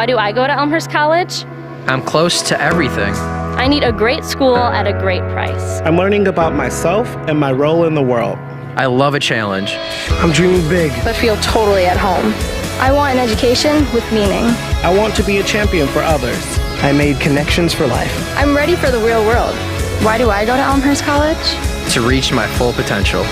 Why do I go to Elmhurst College? I'm close to everything. I need a great school at a great price. I'm learning about myself and my role in the world. I love a challenge. I'm dreaming big. But feel totally at home. I want an education with meaning. I want to be a champion for others. I made connections for life. I'm ready for the real world. Why do I go to Elmhurst College? To reach my full potential.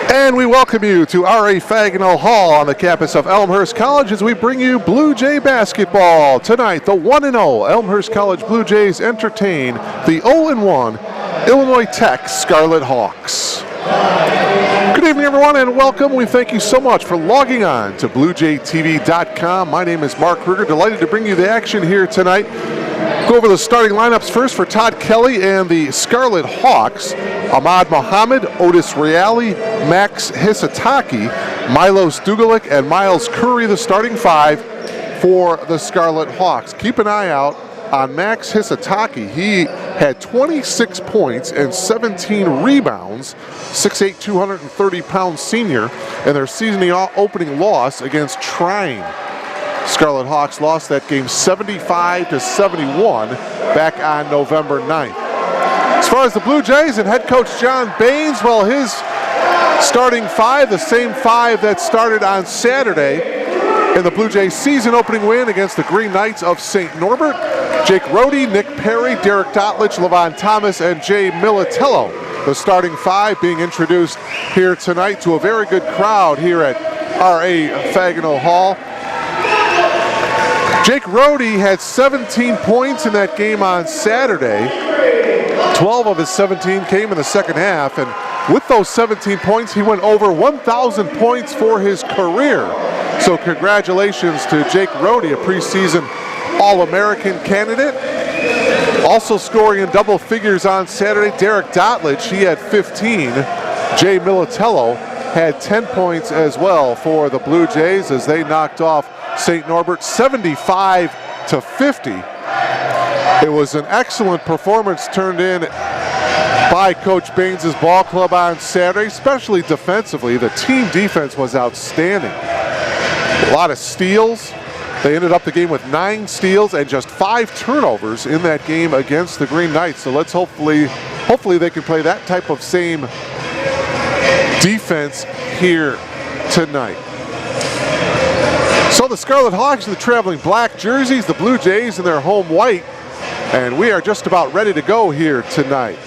And we welcome you to R.A. Fagnall Hall on the campus of Elmhurst College as we bring you Blue Jay basketball. Tonight, the 1-0 Elmhurst College Blue Jays entertain the 0-1 Illinois Tech Scarlet Hawks. Good evening, everyone, and welcome. We thank you so much for logging on to BlueJayTV.com. My name is Mark Kruger, delighted to bring you the action here tonight. Go over the starting lineups first for Todd Kelly and the Scarlet Hawks. Ahmad Mohammed, Otis Reale, Max Hisataki, Milos Dugalic, and Miles Curry, the starting five for the Scarlet Hawks. Keep an eye out on Max Hisataki. He had 26 points and 17 rebounds, 6'8", 230-pound senior, in their season opening loss against Trine. Scarlet Hawks lost that game 75-71 back on November 9th. As far as the Blue Jays and head coach John Baines, well, his starting five, the same five that started on Saturday in the Blue Jays season opening win against the Green Knights of St. Norbert. Jake Rohde, Nick Perry, Derek Dotlich, Levon Thomas, and Jay Militello. The starting five being introduced here tonight to a very good crowd here at R.A. Fagnall Hall. Jake Rohde had 17 points in that game on Saturday. 12 of his 17 came in the second half, and with those 17 points, he went over 1,000 points for his career. So congratulations to Jake Rohde, a preseason All-American candidate. Also scoring in double figures on Saturday, Derek Dotlich, he had 15. Jay Militello had 10 points as well for the Blue Jays as they knocked off St. Norbert 75-50. It was an excellent performance turned in by Coach Baines' ball club on Saturday, especially defensively. The team defense was outstanding. A lot of steals. They ended up the game with 9 steals and just 5 turnovers in that game against the Green Knights. So let's hopefully they can play that type of same defense here tonight. So the Scarlet Hawks in the traveling black jerseys, the Blue Jays in their home white, and we are just about ready to go here tonight.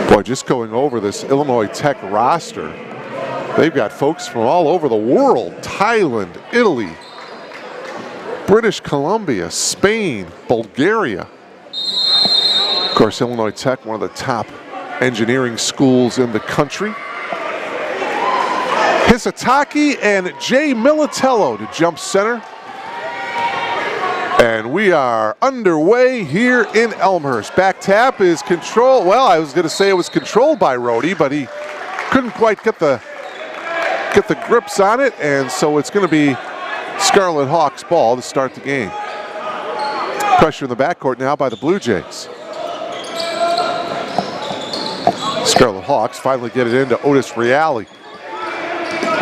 Boy, just going over this Illinois Tech roster, they've got folks from all over the world: Thailand, Italy, British Columbia, Spain, Bulgaria. Of course, Illinois Tech, one of the top engineering schools in the country. Hisataki and Jay Militello to jump center. And we are underway here in Elmhurst. Back tap is controlled. Well, I was going to say it was controlled by Rohde, but he couldn't quite get the grips on it, and so it's going to be Scarlet Hawks ball to start the game. Pressure in the backcourt now by the Blue Jays. Scarlet Hawks finally get it into Otis Reale.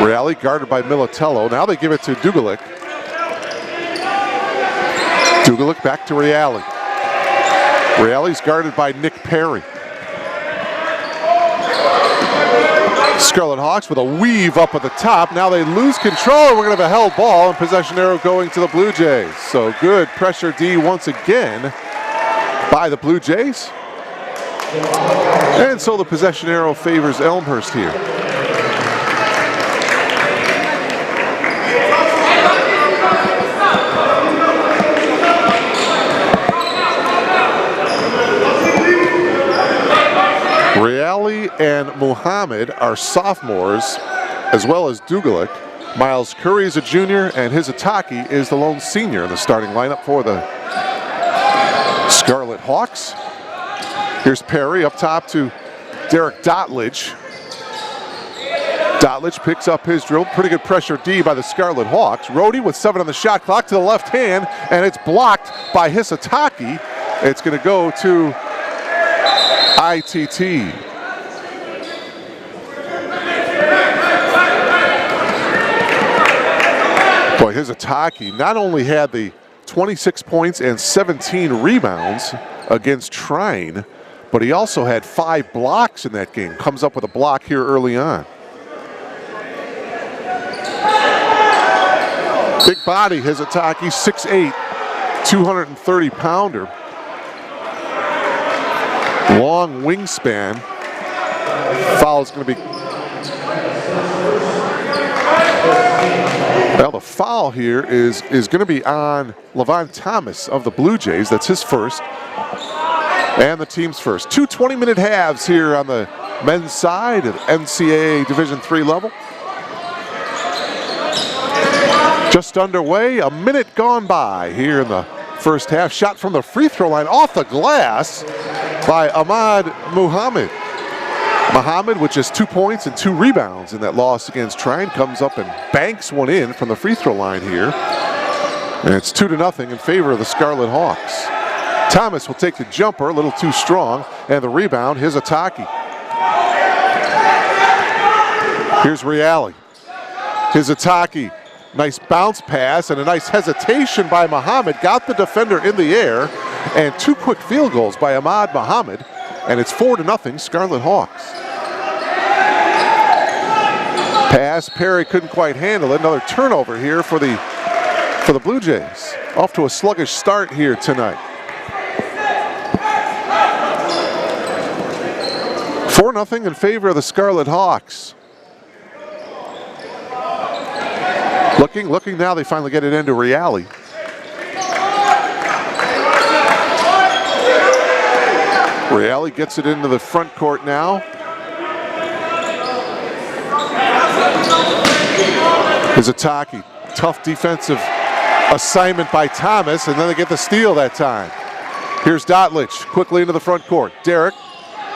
Reale guarded by Militello. Now they give it to Dugalic. Dugalic back to Reale. Reale's guarded by Nick Perry. Scarlet Hawks with a weave up at the top. Now they lose control, and we're going to have a held ball, and possession arrow going to the Blue Jays. So good pressure D once again by the Blue Jays. And so the possession arrow favors Elmhurst here. Reale and Muhammad are sophomores, as well as Dugalik. Miles Curry is a junior, and Hizataki is the lone senior in the starting lineup for the Scarlet Hawks. Here's Perry up top to Derek Dotledge. Dotledge picks up his drill. Pretty good pressure D by the Scarlet Hawks. Rhodey with 7 on the shot clock to the left hand, and it's blocked by Hisataki. It's going to go to ITT. Boy, Hisataki not only had the 26 points and 17 rebounds against Trine, but he also had 5 blocks in that game. Comes up with a block here early on. Big body, Hisataki, 6'8", 230-pounder. Long wingspan. Foul is going to be... Well, the foul here is going to be on Levon Thomas of the Blue Jays. That's his first. And the team's first. 2 20-minute halves here on the men's side at NCAA Division III level. Just underway, a minute gone by here in the first half. Shot from the free throw line off the glass by Ahmad Muhammad. Muhammad, with just 2 points and 2 rebounds in that loss against Trine, comes up and banks one in from the free throw line here. And it's 2-0 in favor of the Scarlet Hawks. Thomas will take the jumper, a little too strong, and the rebound, Hisataki. Here's Reale. Hisataki, nice bounce pass and a nice hesitation by Muhammad. Got the defender in the air, and 2 quick field goals by Ahmad Muhammad, and it's 4-0 Scarlet Hawks. Pass, Perry couldn't quite handle it. Another turnover here for the Blue Jays. Off to a sluggish start here tonight. 4-0 in favor of the Scarlet Hawks. Looking now, they finally get it into Reale. Reale gets it into the front court now. Hisataki, tough defensive assignment by Thomas, and then they get the steal that time. Here's Dotledge, quickly into the front court. Derek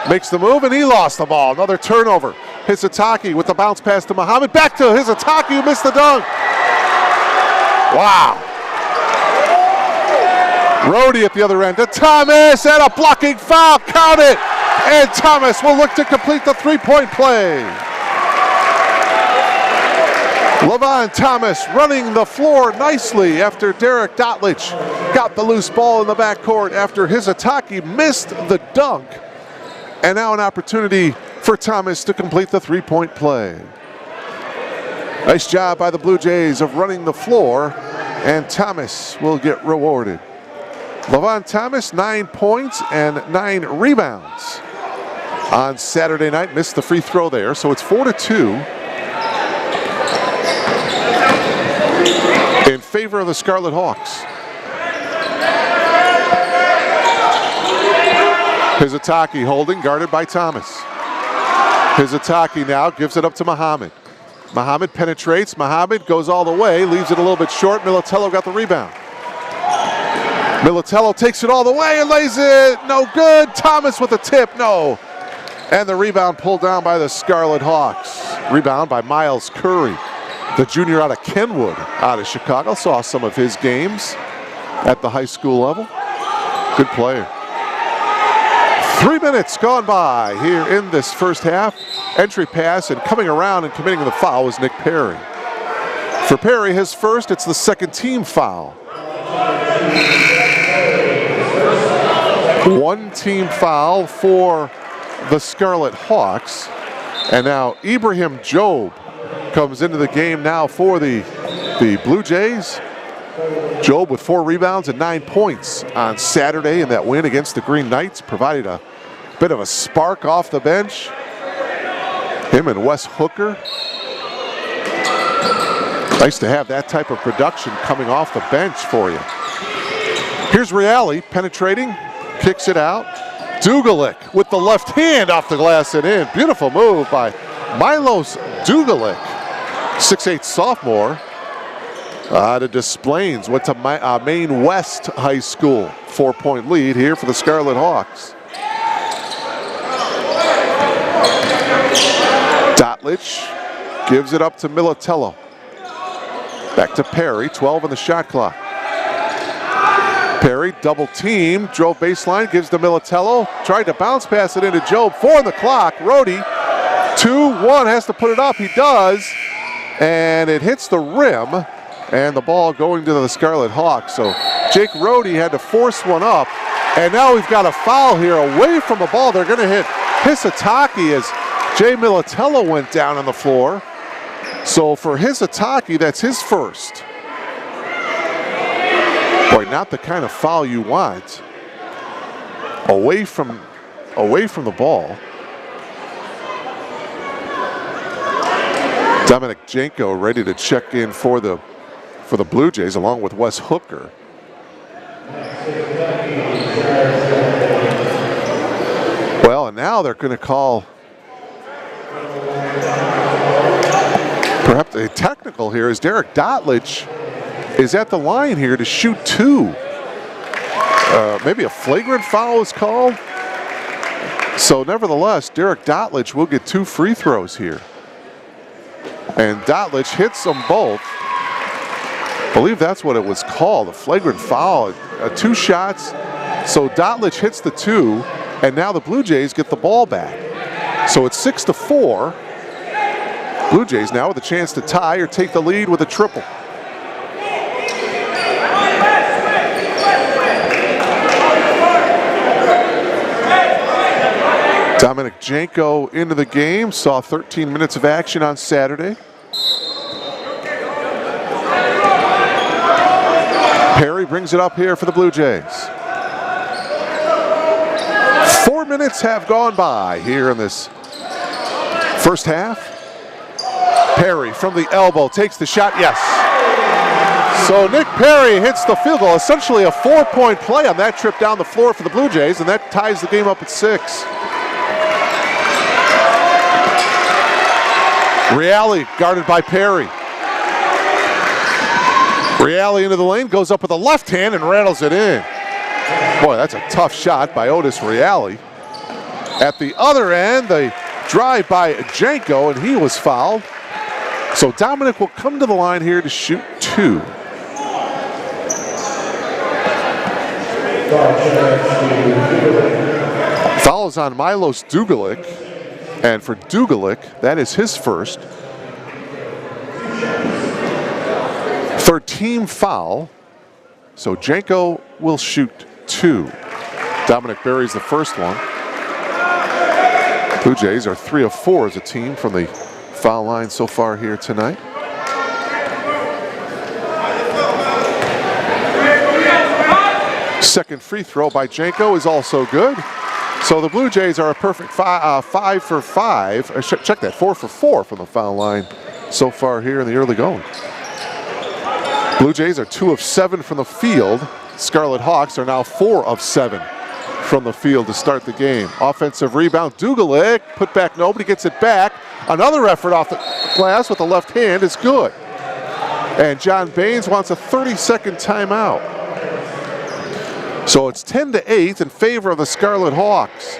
makes the move, and he lost the ball. Another turnover. Hisataki with the bounce pass to Muhammad. Back to Hisataki, who missed the dunk. Wow. Rhodey at the other end to Thomas, and a blocking foul. Count it. And Thomas will look to complete the three-point play. Levon Thomas running the floor nicely after Derek Dotledge got the loose ball in the backcourt after Hisataki missed the dunk. And now an opportunity for Thomas to complete the three-point play. Nice job by the Blue Jays of running the floor, and Thomas will get rewarded. Levon Thomas, 9 points and 9 rebounds on Saturday night. Missed the free throw there, so it's 4-2 in favor of the Scarlet Hawks. Hisataki holding, guarded by Thomas. Hisataki now gives it up to Muhammad. Muhammad penetrates. Muhammad goes all the way, leaves it a little bit short. Militello got the rebound. Militello takes it all the way and lays it. No good. Thomas with a tip. No. And the rebound pulled down by the Scarlet Hawks. Rebound by Miles Curry, the junior out of Kenwood, out of Chicago. Saw some of his games at the high school level. Good player. 3 minutes gone by here in this first half. Entry pass, and coming around and committing the foul was Nick Perry. For Perry, his first, it's the second team foul. One team foul for the Scarlet Hawks. And now Ibrahim Job comes into the game now for the Blue Jays. Job with 4 rebounds and 9 points on Saturday in that win against the Green Knights. Provided a bit of a spark off the bench. Him and Wes Hooker. Nice to have that type of production coming off the bench for you. Here's Reale penetrating, kicks it out. Dugalic with the left hand off the glass and in. Beautiful move by Milos Dugalic, 6'8" sophomore. Out of Des Plaines, went to Maine West High School. 4-point lead here for the Scarlet Hawks. Dotlich gives it up to Militello. Back to Perry, 12 on the shot clock. Perry, double team, drove baseline, gives to Militello. Tried to bounce pass it into Job. 4 on the clock. Rhodey, 2-1, has to put it up. He does. And it hits the rim. And the ball going to the Scarlet Hawks. So Jake Rhodey had to force one up. And now we've got a foul here away from the ball. They're going to hit Hisataki as Jay Militello went down on the floor. So for Hisataki, that's his first. Boy, not the kind of foul you want. Away from the ball. Dominic Janko ready to check in for the Blue Jays along with Wes Hooker. Well, and now they're going to call perhaps a technical here as Derek Dotlich is at the line here to shoot 2. Maybe a flagrant foul is called. So nevertheless, Derek Dotlich will get 2 free throws here. And Dotlich hits them both. I believe that's what it was called, a flagrant foul. 2 shots. So Dotlich hits the 2, and now the Blue Jays get the ball back. So it's 6-4. Blue Jays now with a chance to tie or take the lead with a triple. Dominic Janko into the game, saw 13 minutes of action on Saturday. Perry brings it up here for the Blue Jays. 4 minutes have gone by here in this first half. Perry from the elbow takes the shot, yes. So Nick Perry hits the field goal, essentially a 4-point play on that trip down the floor for the Blue Jays, and that ties the game up at 6. Reale guarded by Perry. Reale into the lane, goes up with the left hand and rattles it in. Boy, that's a tough shot by Otis Reale. At the other end, the drive by Janko, and he was fouled. So Dominic will come to the line here to shoot 2. Foul is on Milos Dugalic, and for Dugalic, that is his first. 3rd team foul, so Janko will shoot 2. Dominic buries the first one. Blue Jays are 3 of 4 as a team from the foul line so far here tonight. Second free throw by Janko is also good. So the Blue Jays are a perfect 5 for 5. Check that, 4 for 4 from the foul line so far here in the early going. Blue Jays are 2 of 7 from the field. Scarlet Hawks are now 4 of 7 from the field to start the game. Offensive rebound, Dugalic, put back, nobody gets it back. Another effort off the glass with the left hand is good. And John Baines wants a 30-second timeout. So it's 10-8 in favor of the Scarlet Hawks.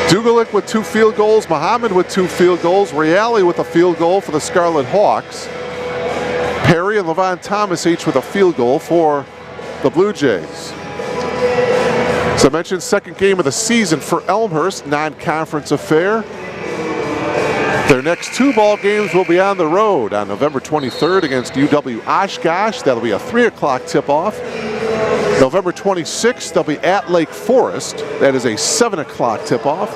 Dugalic with 2 field goals, Muhammad with 2 field goals, Reale with a field goal for the Scarlet Hawks. Perry and Levon Thomas each with a field goal for the Blue Jays. As I mentioned, second game of the season for Elmhurst, non-conference affair. Their next 2 ball games will be on the road on November 23rd against UW Oshkosh. That'll be a 3 o'clock tip-off. November 26th, they'll be at Lake Forest. That is a 7 o'clock tip-off.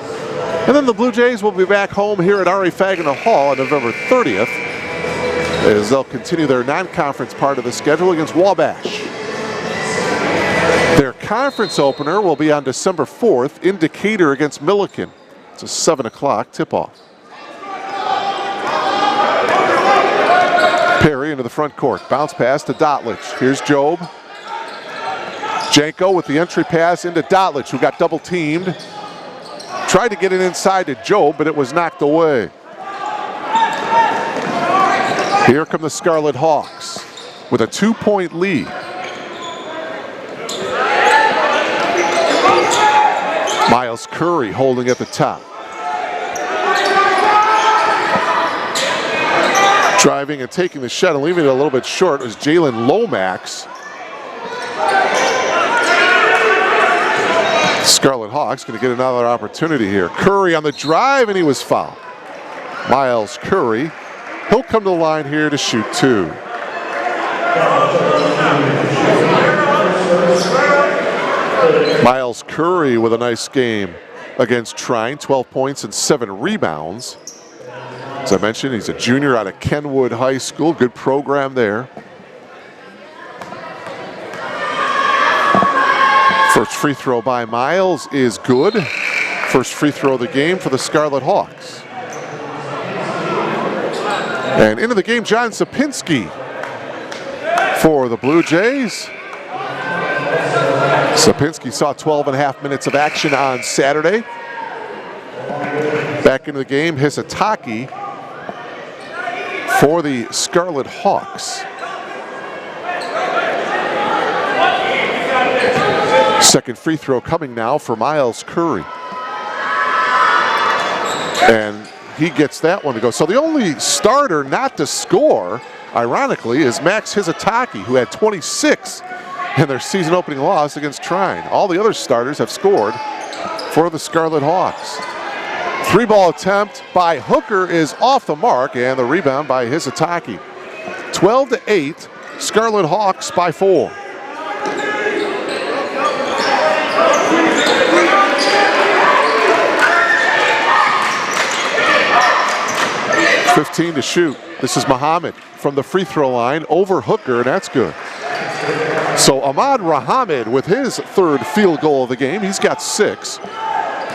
And then the Blue Jays will be back home here at R.A. Fagginell Hall on November 30th. as they'll continue their non-conference part of the schedule against Wabash. Their conference opener will be on December 4th in Decatur against Milliken. It's a 7 o'clock tip-off. Perry into the front court. Bounce pass to Dotlich. Here's Job. Janko with the entry pass into Dotlich, who got double teamed. Tried to get it inside to Job, but it was knocked away. Here come the Scarlet Hawks with a 2-point lead. Miles Curry holding at the top. Driving and taking the shot and leaving it a little bit short was Jalen Lomax. Scarlet Hawks going to get another opportunity here. Curry on the drive, and he was fouled. Miles Curry, he'll come to the line here to shoot 2. Miles Curry with a nice game against Trine, 12 points and 7 rebounds. As I mentioned, he's a junior out of Kenwood High School, good program there. First free throw by Miles is good. First free throw of the game for the Scarlet Hawks. And into the game, John Sapinski for the Blue Jays. Sapinski saw 12.5 minutes of action on Saturday. Back into the game, Hisataki for the Scarlet Hawks. Second free throw coming now for Miles Curry. And he gets that one to go. So the only starter not to score, ironically, is Max Hisataki, who had 26 in their season opening loss against Trine. All the other starters have scored for the Scarlet Hawks. 3-ball attempt by Hooker is off the mark, and the rebound by Hisataki. 12-8, Scarlet Hawks by 4. .15 to shoot. This is Muhammad from the free throw line over Hooker, and that's good. So Ahmad Rahamid with his third field goal of the game. He's got 6.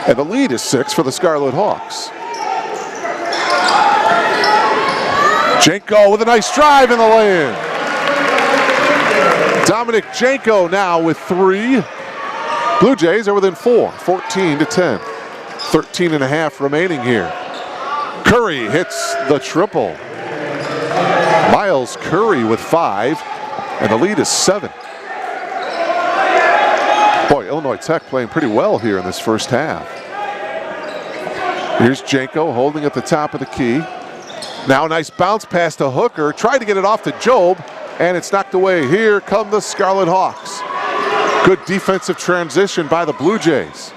And the lead is 6 for the Scarlet Hawks. Janko with a nice drive in the lane. Dominic Janko now with 3. Blue Jays are within 4, 14-10. 13.5 remaining here. Curry hits the triple. Miles Curry with 5, and the lead is 7. Boy, Illinois Tech playing pretty well here in this first half. Here's Janko holding at the top of the key. Now a nice bounce pass to Hooker. Tried to get it off to Job, and it's knocked away. Here come the Scarlet Hawks. Good defensive transition by the Blue Jays.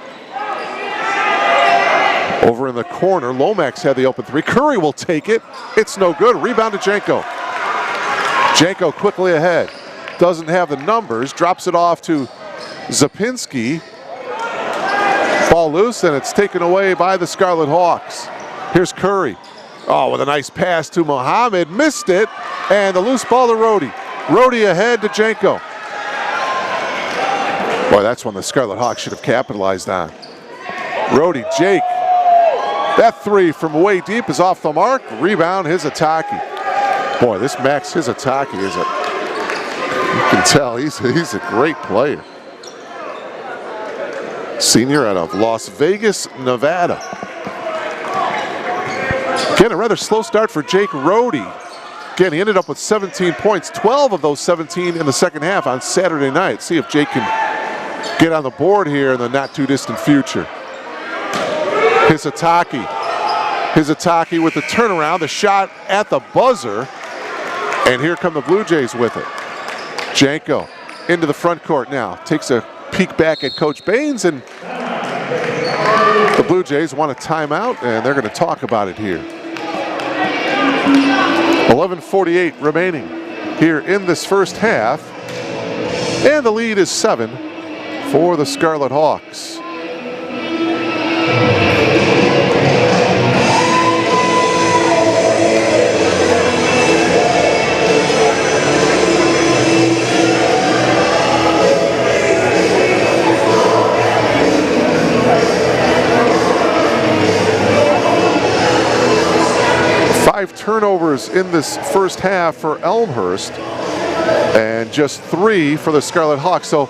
Over in the corner, Lomax had the open 3. Curry will take it. It's no good. Rebound to Janko. Janko quickly ahead. Doesn't have the numbers. Drops it off to Zapinski. Ball loose, and it's taken away by the Scarlet Hawks. Here's Curry. Oh, with a nice pass to Muhammad. Missed it, and the loose ball to Rhodey. Rhodey ahead to Janko. Boy, that's one the Scarlet Hawks should have capitalized on. Rhodey, Jake. That 3 from way deep is off the mark. Rebound, Hisataki. Boy, this Max Hisataki is you can tell he's a great player. Senior out of Las Vegas, Nevada. Again, a rather slow start for Jake Rhodey. Again, he ended up with 17 points, 12 of those 17 in the second half on Saturday night. See if Jake can get on the board here in the not too distant future. Hisataki. Hisataki with the turnaround, the shot at the buzzer. And here come the Blue Jays with it. Janko into the front court now. Takes a peek back at Coach Baines, and the Blue Jays want a timeout, and they're going to talk about it here. 11:48 remaining here in this first half. And the lead is 7 for the Scarlet Hawks. turnovers in this first half for Elmhurst and just 3 for the Scarlet Hawks. So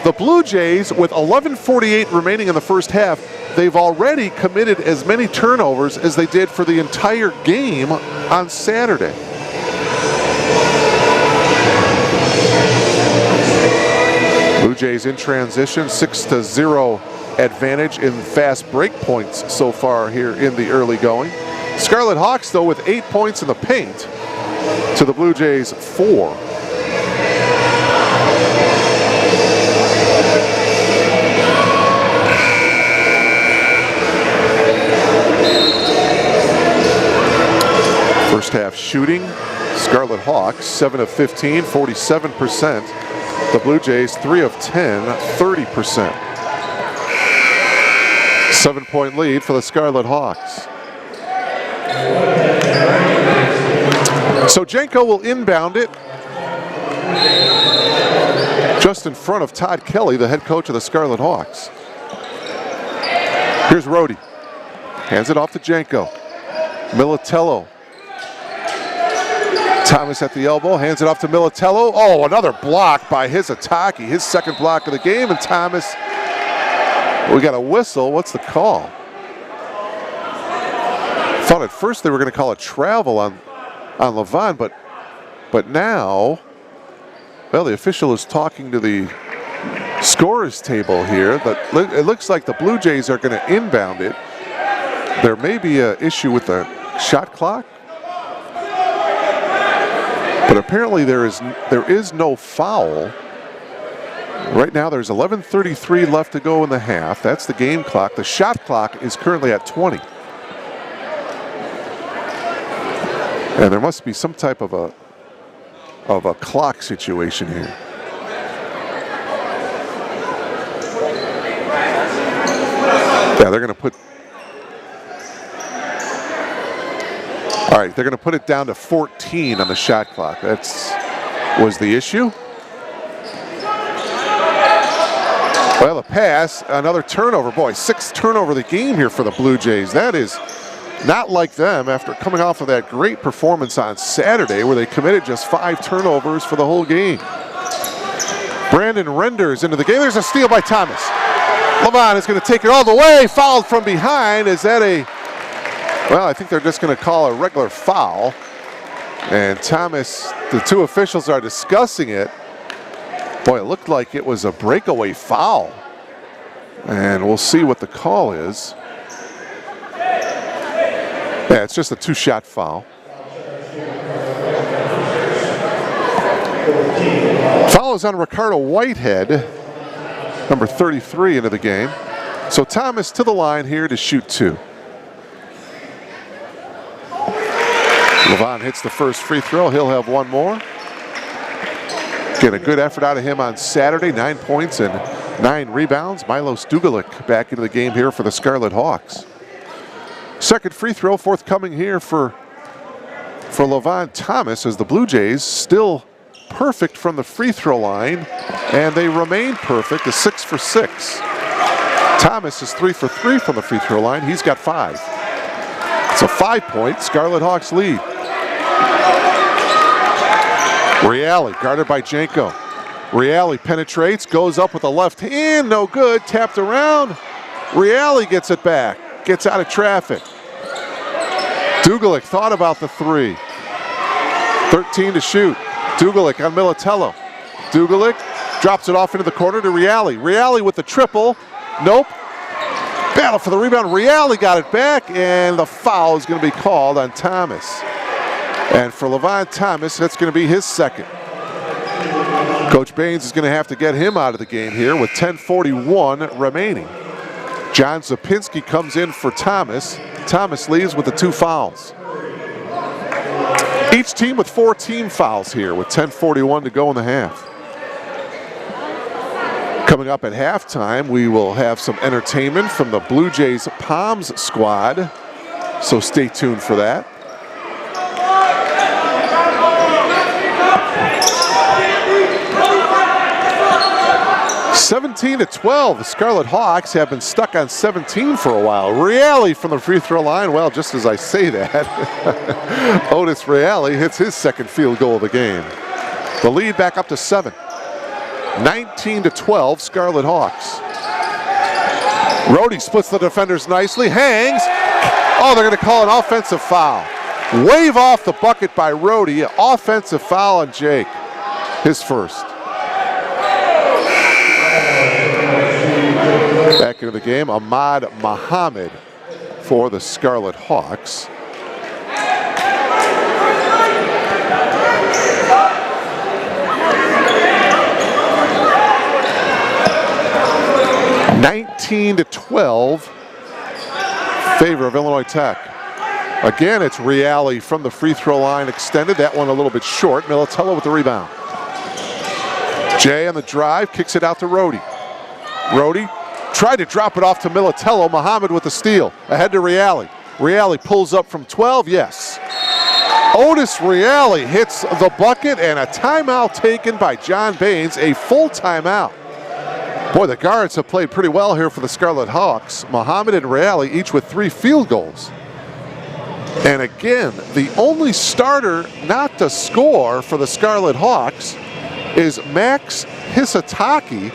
the Blue Jays, with 11:48 remaining in the first half, they've already committed as many turnovers as they did for the entire game on Saturday. Blue Jays in transition, 6-0 advantage in fast break points so far here in the early going. Scarlet Hawks, though, with 8 points in the paint to the Blue Jays 4. First half shooting, Scarlet Hawks 7 of 15, 47%. The Blue Jays 3 of 10, 30%. 7-point lead for the Scarlet Hawks. So Jenko will inbound it just in front of Todd Kelly, the head coach of the Scarlet Hawks. Here's Rhodey. Hands it off to Jenko. Militello. Thomas at the elbow, hands it off to Militello. Oh, another block by Hizataki, his second block of the game, and Thomas, we got a whistle. What's the call? Thought at first they were going to call a travel on Levon, but now, well, the official is talking to the scorer's table here. But it looks like the Blue Jays are going to inbound it. There may be an issue with the shot clock, but apparently there is no foul. Right now there's 11:33 left to go in the half. That's the game clock. The shot clock is currently at 20. And there must be some type of a clock situation here. Yeah, they're going to put. All right, they're going to put it down to 14 on the shot clock. Was the issue. Well, a pass, another turnover. Boy, 6th turnover of the game here for the Blue Jays. That is not like them after coming off of that great performance on Saturday where they committed just 5 turnovers for the whole game. Brandon Renders into the game. There's a steal by Thomas. Levon is going to take it all the way. Fouled from behind. Is that a... Well, I think they're just going to call a regular foul. And Thomas, the two officials are discussing it. Boy, it looked like it was a breakaway foul. And we'll see what the call is. Yeah, it's just a 2-shot foul. Foul is on Ricardo Whitehead, number 33 into the game. So Thomas to the line here to shoot 2. Levon hits the first free throw. He'll have one more. Get a good effort out of him on Saturday. 9 points and 9 rebounds. Milo Stugalik back into the game here for the Scarlet Hawks. Second free throw forthcoming here for Levon Thomas, as the Blue Jays still perfect from the free throw line, and they remain perfect, a 6 for 6. Thomas is 3 for 3 from the free throw line. He's got 5. It's a 5-point Scarlet Hawks lead. Reale guarded by Jenko. Reale penetrates, goes up with the left hand, no good, tapped around. Reale gets it back, gets out of traffic. Dugalik thought about the 3. 13 to shoot. Dugalik on Militello. Dugalik drops it off into the corner to Reale. Reale with the triple. Nope. Battle for the rebound. Reale got it back, and the foul is going to be called on Thomas. And for Levon Thomas, that's going to be his second. Coach Baines is going to have to get him out of the game here with 10:41 remaining. John Zapinski comes in for Thomas. Thomas leaves with the 2 fouls. Each team with 4 team fouls here with 10:41 to go in the half. Coming up at halftime, we will have some entertainment from the Blue Jays Palms squad, so stay tuned for that. 17-12, the Scarlet Hawks have been stuck on 17 for a while. Reale from the free throw line. Well, just as I say that, Otis Reale hits his second field goal of the game. The lead back up to 7. 19-12, Scarlet Hawks. Rhodey splits the defenders nicely, hangs. Oh, they're going to call an offensive foul. Wave off the bucket by Rhodey. Offensive foul on Jake, his first. Back into the game, Ahmad Muhammad for the Scarlet Hawks. (19-12) favor of Illinois Tech. Again, it's Reale from the free throw line extended. That one a little bit short. Militello with the rebound. Jay on the drive, kicks it out to Rhodey. Rhodey tried to drop it off to Militello. Muhammad with the steal. Ahead to Reale. Reale pulls up from 12, yes. Otis Reale hits the bucket, and a timeout taken by John Baines, a full timeout. Boy, the guards have played pretty well here for the Scarlet Hawks. Muhammad and Reale each with 3 field goals. And again, the only starter not to score for the Scarlet Hawks is Max Hisataki,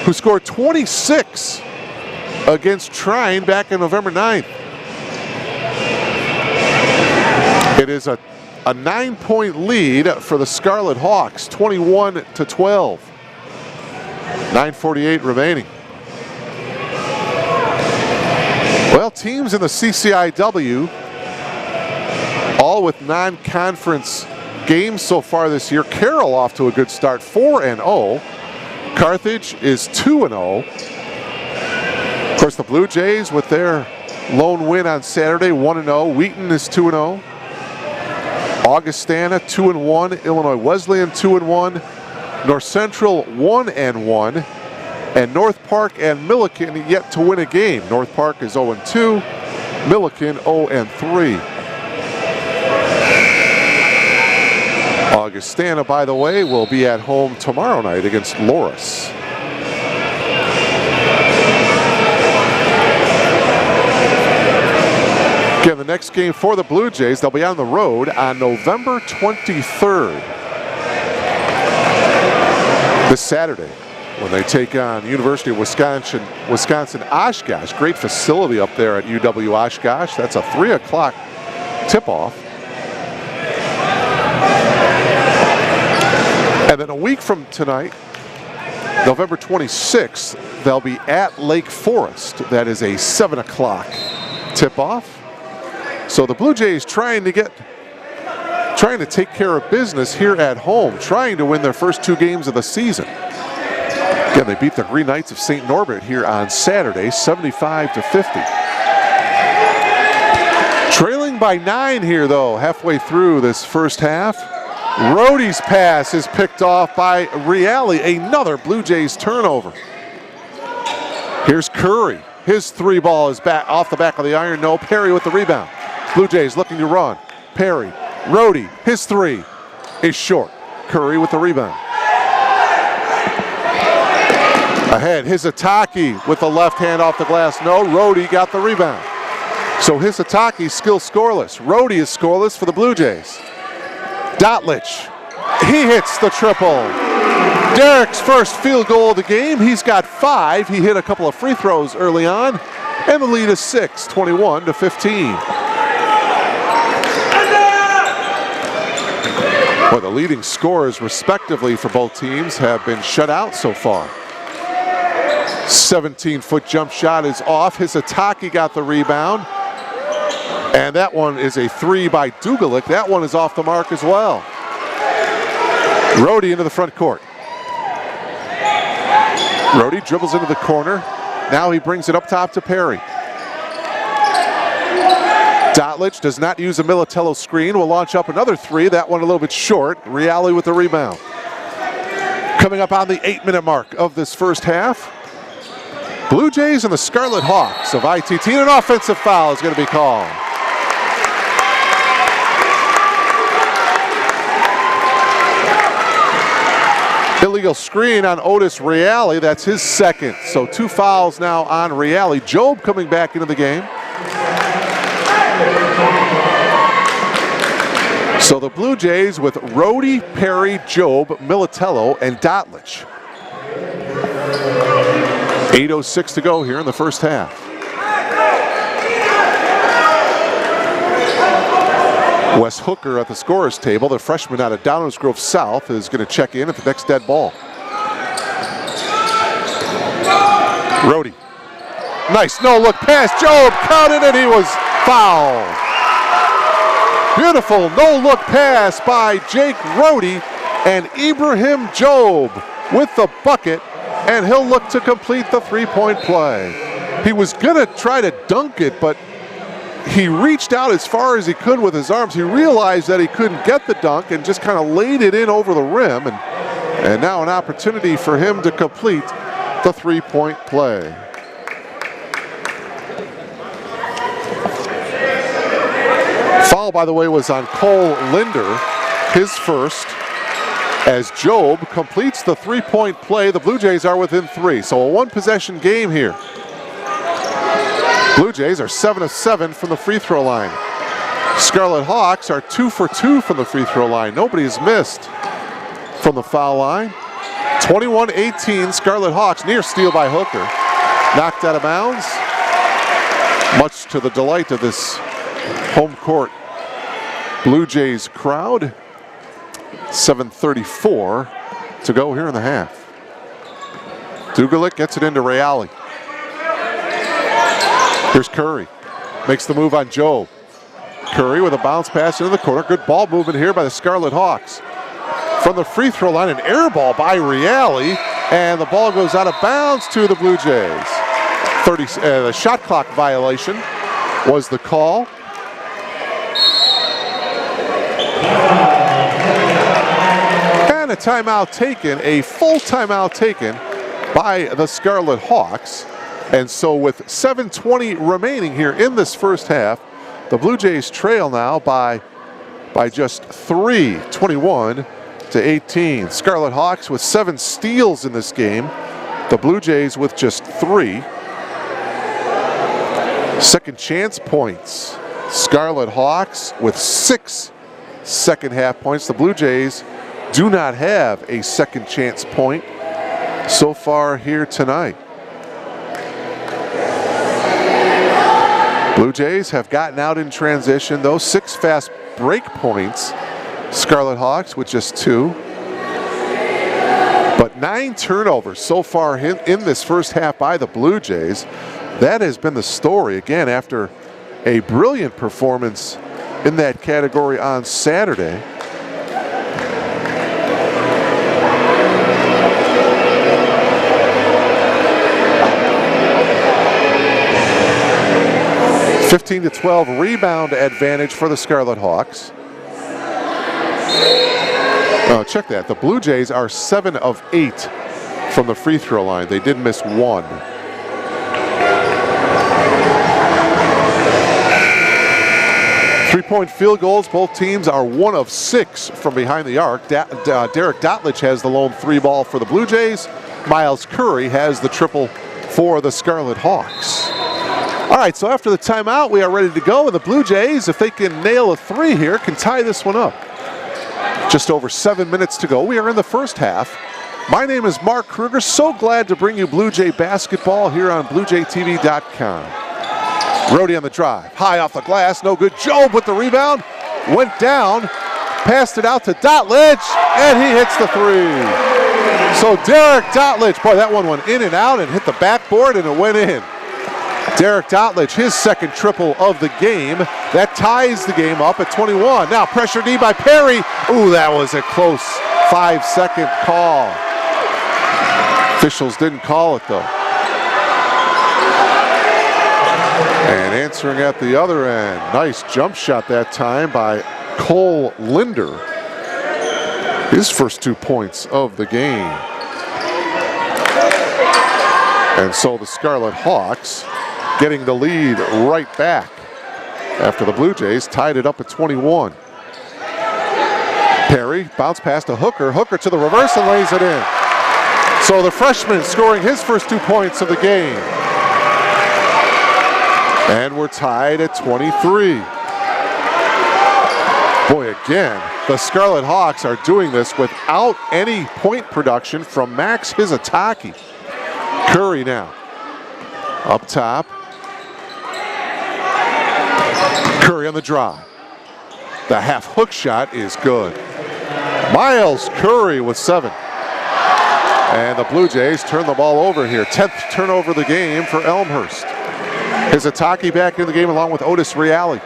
who scored 26 against Trine back on November 9th. It is a 9-point lead for the Scarlet Hawks, 21-12. 9:48 remaining. Well, teams in the CCIW, all with non-conference games so far this year. Carroll off to a good start, 4-0. Carthage is 2-0. Of course, the Blue Jays with their lone win on Saturday, 1-0. Wheaton is 2-0. Augustana 2-1. Illinois Wesleyan 2-1. North Central 1-1. And North Park and Milliken yet to win a game. North Park is 0-2. Milliken 0-3. Augustana, by the way, will be at home tomorrow night against Loris. Again, the next game for the Blue Jays, they'll be on the road on November 23rd. This Saturday, when they take on University of Wisconsin Oshkosh. Great facility up there at UW Oshkosh. That's a 3 o'clock tip-off. And then a week from tonight, November 26th, they'll be at Lake Forest. That is a 7 o'clock tip-off. So the Blue Jays trying to take care of business here at home, trying to win their first 2 games of the season. Again, they beat the Green Knights of St. Norbert here on Saturday, 75-50. Trailing by 9 here, though, halfway through this first half. Rhodey's pass is picked off by Reale, another Blue Jays turnover. Here's Curry. His 3 ball is back off the back of the iron. No, Perry with the rebound. Blue Jays looking to run. Perry, Rhodey, his 3 is short. Curry with the rebound. Ahead, Hisataki with the left hand off the glass. No, Rhodey got the rebound. So Hisataki still scoreless. Rhodey is scoreless for the Blue Jays. Dotlich, he hits the triple. Derek's first field goal of the game. He's got 5. He hit a couple of free throws early on. And the lead is 6, 21-15. Well, the leading scorers, respectively, for both teams have been shut out so far. 17-foot jump shot is off. Hisataki got the rebound. And that one is a 3 by Dugalik. That one is off the mark as well. Rhodey into the front court. Rhodey dribbles into the corner. Now he brings it up top to Perry. Dotlich does not use a Militello screen. Will launch up another 3. That one a little bit short. Reale with the rebound. Coming up on the 8-minute mark of this first half. Blue Jays and the Scarlet Hawks of ITT. And an offensive foul is going to be called. Illegal screen on Otis Reale. That's his second. So 2 fouls now on Reale. Job coming back into the game. So the Blue Jays with Rhodey, Perry, Job, Militello, and Dotlich. 8:06 to go here in the first half. Wes Hooker at the scorer's table, the freshman out of Downers Grove South, is going to check in at the next dead ball. Rhodey. Nice no-look pass. Job counted and he was fouled. Beautiful no-look pass by Jake Rhodey, and Ibrahim Job with the bucket, and he'll look to complete the three-point play. He was going to try to dunk it, but he reached out as far as he could with his arms. He realized that he couldn't get the dunk and just kind of laid it in over the rim, and now an opportunity for him to complete the three-point play. Foul, by the way, was on Cole Linder, his first, as Job completes the three-point play. The Blue Jays are within 3, so a one-possession game here. Blue Jays are 7 of 7 from the free throw line. Scarlet Hawks are 2 for 2 from the free throw line. Nobody's missed from the foul line. 21-18, Scarlet Hawks, near steal by Hooker. Knocked out of bounds, much to the delight of this home court Blue Jays crowd. 7:34 to go here in the half. Dugalic gets it into Reale. Here's Curry, makes the move on Job. Curry with a bounce pass into the corner. Good ball movement here by the Scarlet Hawks. From the free throw line, an air ball by Reale, and the ball goes out of bounds to the Blue Jays. The shot clock violation was the call. And a timeout taken, a full timeout taken by the Scarlet Hawks. And so with 7:20 remaining here in this first half, the Blue Jays trail now by just 3, 21-18. Scarlet Hawks with 7 steals in this game. The Blue Jays with just 3. Second chance points. Scarlet Hawks with 6 second half points. The Blue Jays do not have a second chance point so far here tonight. Blue Jays have gotten out in transition. Those 6 fast break points. Scarlet Hawks with just 2. But 9 turnovers so far in this first half by the Blue Jays. That has been the story, again, after a brilliant performance in that category on Saturday. (15-12) rebound advantage for the Scarlet Hawks. Oh, check that. The Blue Jays are 7 of 8 from the free throw line. They did miss 1. Three-point field goals. Both teams are 1 of 6 from behind the arc. Derek Dotlich has the lone 3 ball for the Blue Jays. Miles Curry has the triple for the Scarlet Hawks. All right, so after the timeout, we are ready to go. And the Blue Jays, if they can nail a 3 here, can tie this one up. Just over 7 minutes to go. We are in the first half. My name is Mark Kruger. So glad to bring you Blue Jay basketball here on BlueJayTV.com. Rhodey on the drive. High off the glass. No good. Job with the rebound. Went down. Passed it out to Dotlich. And he hits the 3. So Derek Dotlich. Boy, that one went in and out and hit the backboard and it went in. Derek Dotlich, his second triple of the game. That ties the game up at 21. Now pressure D by Perry. Ooh, that was a close 5-second call. Officials didn't call it though. And answering at the other end. Nice jump shot that time by Cole Linder. His first 2 points of the game. And so the Scarlet Hawks getting the lead right back after the Blue Jays tied it up at 21. Perry, bounce pass to Hooker. Hooker to the reverse and lays it in. So the freshman scoring his first 2 points of the game. And we're tied at 23. Boy, again, the Scarlet Hawks are doing this without any point production from Max Hizataki. Curry now. Up top. Curry on the draw. The half hook shot is good. Miles Curry with 7. And the Blue Jays turn the ball over here. 10th turnover of the game for Elmhurst. Hizataki back in the game along with Otis Reale.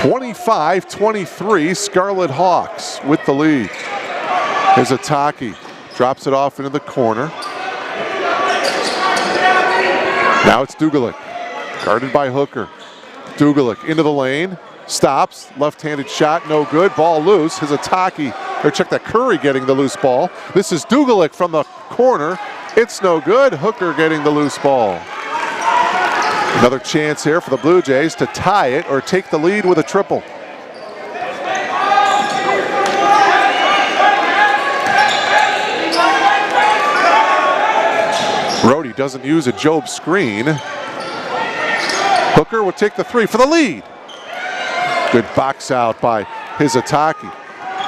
(25-23) Scarlet Hawks with the lead. Hizataki drops it off into the corner. Now it's Dugulik, guarded by Hooker. Dugulik into the lane, stops, left-handed shot, no good, ball loose. Hizataki, or check that, Curry getting the loose ball. This is Dugulik from the corner. It's no good, Hooker getting the loose ball. Another chance here for the Blue Jays to tie it or take the lead with a triple. Brody doesn't use a Job screen. Hooker will take the 3 for the lead. Good box out by Hizataki.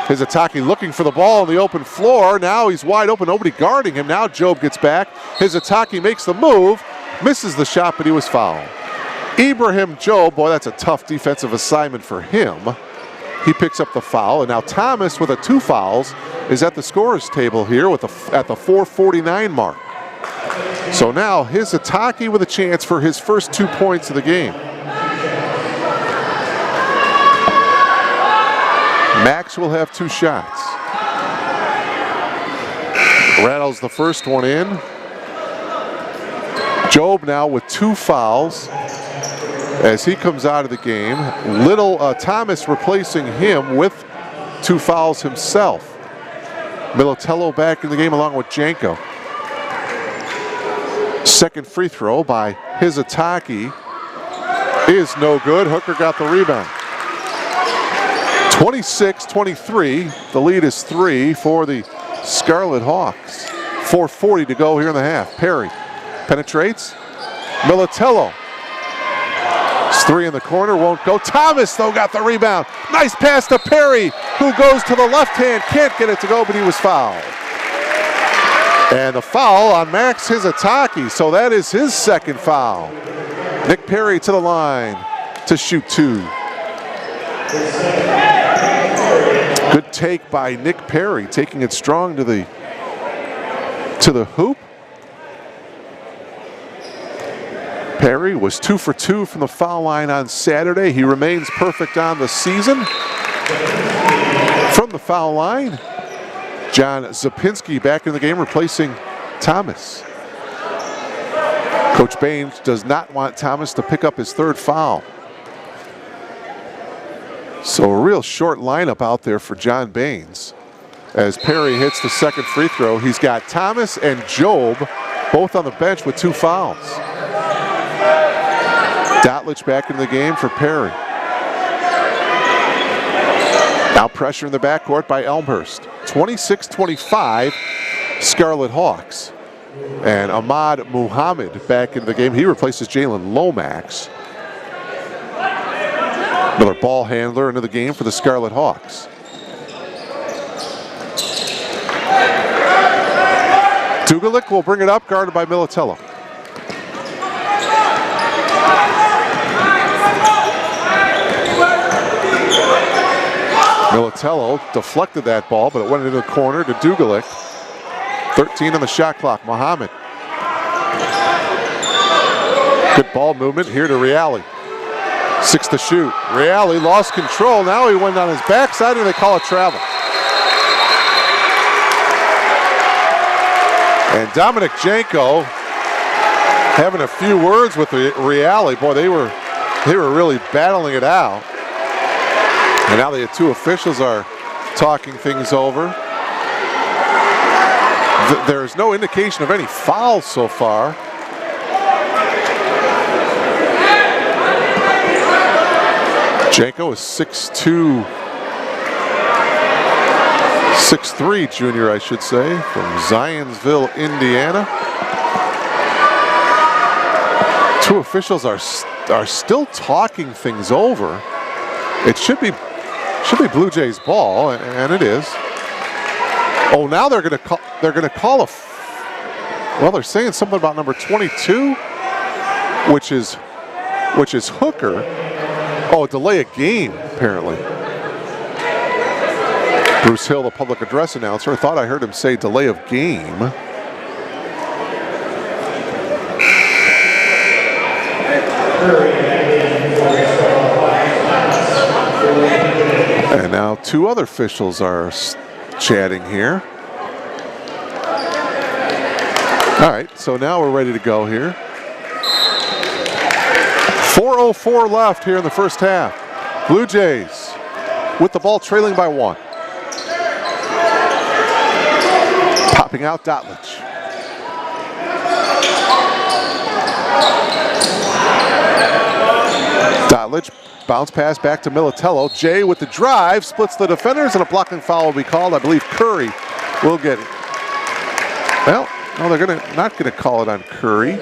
Hizataki looking for the ball on the open floor. Now he's wide open, nobody guarding him. Now Job gets back. Hizataki makes the move, misses the shot, but he was fouled. Ibrahim Job, boy, that's a tough defensive assignment for him. He picks up the foul, and now Thomas with 2 fouls is at the scorer's table here at the 4:49 mark. So now Hizataki with a chance for his first 2 points of the game. Max will have 2 shots. Rattles the first one in. Job now with 2 fouls as he comes out of the game. Thomas replacing him with 2 fouls himself. Militello back in the game along with Janko. Second free throw by Hizataki is no good. Hooker got the rebound. 26-23. The lead is 3 for the Scarlet Hawks. 4:40 to go here in the half. Perry penetrates. Militello. It's 3 in the corner, won't go. Thomas, though, got the rebound. Nice pass to Perry, who goes to the left hand. Can't get it to go, but he was fouled. And a foul on Max Hizataki, so that is his second foul. Nick Perry to the line to shoot 2. Good take by Nick Perry, taking it strong to the hoop. Perry was 2 for 2 from the foul line on Saturday. He remains perfect on the season. From the foul line, John Zapinski back in the game replacing Thomas. Coach Baines does not want Thomas to pick up his 3rd foul. So a real short lineup out there for John Baines. As Perry hits the second free throw, he's got Thomas and Job both on the bench with 2 fouls. Dotlich back in the game for Perry. Now pressure in the backcourt by Elmhurst. 26-25, Scarlet Hawks. And Ahmad Muhammad back in the game. He replaces Jalen Lomax. Another ball handler into the game for the Scarlet Hawks. Dugulik will bring it up, guarded by Militello. Militello deflected that ball, but it went into the corner to Dugulik. 13 on the shot clock. Muhammad. Good ball movement here to Reale. 6 to shoot. Reale lost control. Now he went on his backside and they call it travel. And Dominic Janko having a few words with Reale. Boy, they were really battling it out. And now the 2 officials are talking things over. There's no indication of any fouls so far. Janko is 6'2", 6'3", junior, I should say, from Zionsville, Indiana. Two officials are still talking things over. It should be Blue Jays ball, and it is. Oh, now they're going to call a. Well, they're saying something about number 22, which is Hooker. Oh, delay a game apparently. Bruce Hill, the public address announcer, I thought I heard him say delay of game. And now two other officials are chatting here. All right, so now we're ready to go here. 4:04 left here in the first half. Blue Jays with the ball trailing by 1. Popping out Dotlich. Dotlich, bounce pass back to Militello. Jay with the drive, splits the defenders, and a blocking foul will be called. I believe Curry will get it. Well, no, they're not gonna call it on Curry.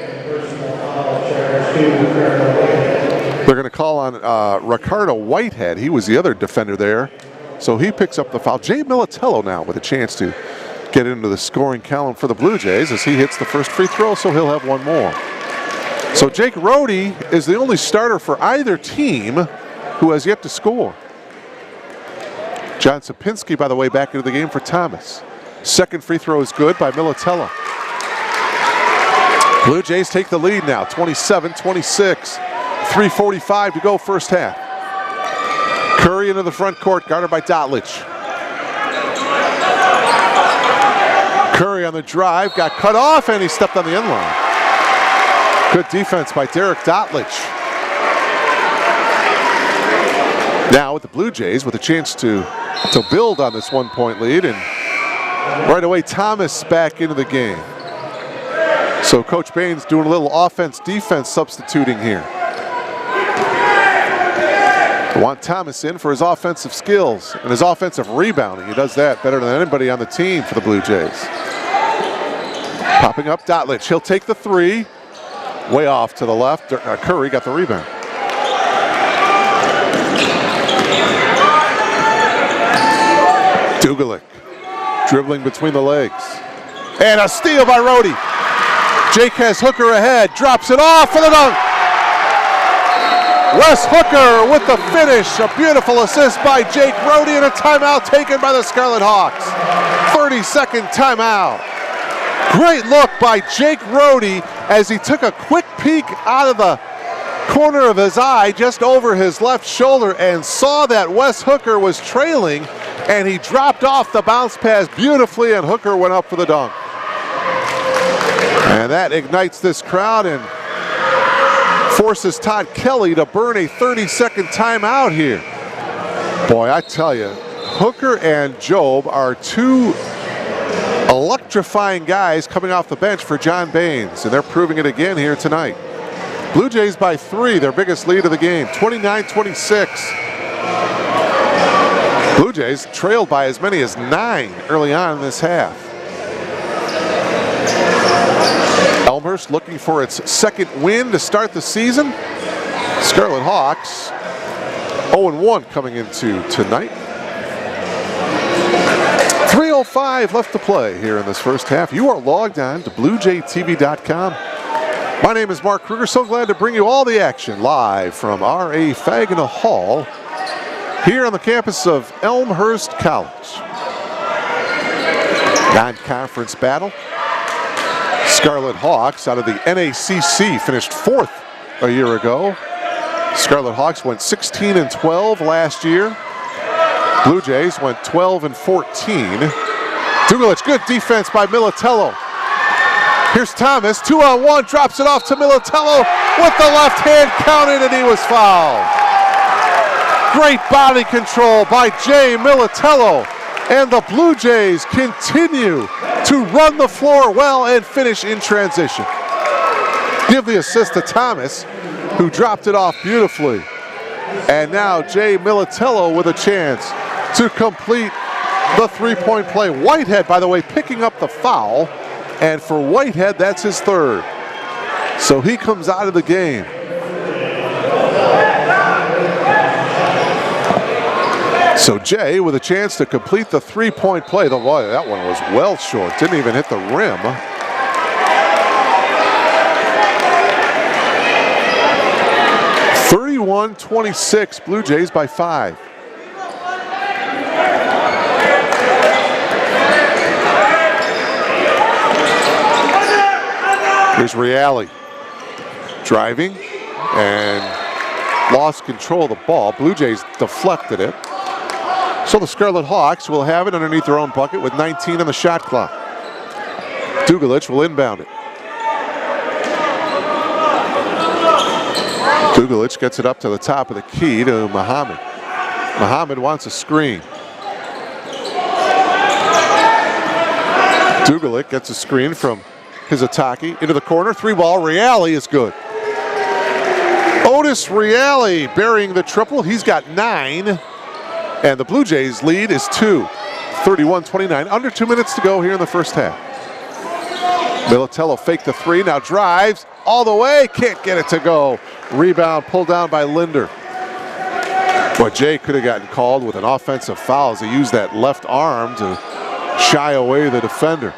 They're going to call on Ricardo Whitehead. He was the other defender there. So he picks up the foul. Jay Militello now with a chance to get into the scoring column for the Blue Jays as he hits the first free throw, so he'll have one more. So Jake Rohde is the only starter for either team who has yet to score. John Sapinski, by the way, back into the game for Thomas. Second free throw is good by Militello. Blue Jays take the lead now, 27-26. 3:45 to go first half. Curry into the front court, guarded by Dotlich. Curry on the drive, got cut off, and he stepped on the end line. Good defense by Derek Dotlich. Now with the Blue Jays with a chance to build on this 1-point lead, and right away Thomas back into the game. So Coach Baines doing a little offense-defense substituting here. I want Thomas in for his offensive skills and his offensive rebounding. He does that better than anybody on the team for the Blue Jays. Popping up Dotlich. He'll take the three. Way off to the left. Curry got the rebound. Dugalik dribbling between the legs. And a steal by Rohde. Jake has Hooker ahead. Drops it off for the dunk. Wes Hooker with the finish. A beautiful assist by Jake Rohde, and a timeout taken by the Scarlet Hawks. 30-second timeout. Great look by Jake Rohde as he took a quick peek out of the corner of his eye just over his left shoulder and saw that Wes Hooker was trailing, and he dropped off the bounce pass beautifully, and Hooker went up for the dunk. And that ignites this crowd and forces Todd Kelly to burn a 30-second timeout here. Boy, I tell you, Hooker and Job are two electrifying guys coming off the bench for John Baines, and they're proving it again here tonight. Blue Jays by 3, their biggest lead of the game, 29-26. Blue Jays trailed by as many as 9 early on in this half. Elmhurst looking for its second win to start the season. Scarlet Hawks 0-1 coming into tonight. 3:05 left to play here in this first half. You are logged on to BlueJayTV.com. My name is Mark Kruger. So glad to bring you all the action live from R.A. Fagina Hall here on the campus of Elmhurst College. Non-conference battle. Scarlet Hawks out of the NACC finished 4th a year ago. Scarlet Hawks went 16-12 last year. Blue Jays went 12-14. Dugalik, good defense by Militello. Here's Thomas, 2-on-1, drops it off to Militello with the left hand counted, and he was fouled. Great body control by Jay Militello And the Blue Jays continue to run the floor well and finish in transition. Give the assist to Thomas, who dropped it off beautifully. And now Jay Militello with a chance to complete the three-point play. Whitehead, by the way, picking up the foul. And for Whitehead, that's his third. So he comes out of the game. So Jay with a chance to complete the three-point play. Boy, that one was well short. Didn't even hit the rim. (31-26), Blue Jays by 5. Here's Reale driving and lost control of the ball. Blue Jays deflected it. So the Scarlet Hawks will have it underneath their own bucket with 19 on the shot clock. Dugalich will inbound it. Dugalich gets it up to the top of the key to Muhammad. Muhammad wants a screen. Dugalich gets a screen from Hizataki into the corner. Three ball. Reale is good. Otis Reale burying the triple. He's got 9. And the Blue Jays lead is 2. 31-29. Under 2 minutes to go here in the first half. Militello faked the three. Now drives all the way. Can't get it to go. Rebound pulled down by Linder. Boy, Jay could have gotten called with an offensive foul as he used that left arm to shy away the defender.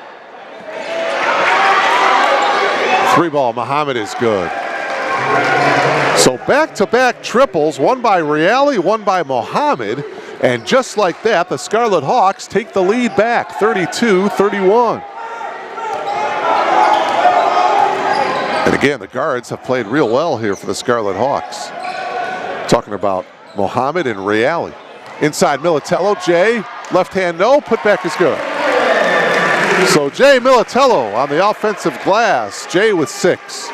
Three ball. Muhammad is good. So back-to-back triples, one by Reale, one by Muhammad. And just like that, the Scarlet Hawks take the lead back, 32-31. And again, the guards have played real well here for the Scarlet Hawks. Talking about Muhammad and Reale. Inside Militello, Jay, left hand no, putback is good. So Jay Militello on the offensive glass, Jay with 6.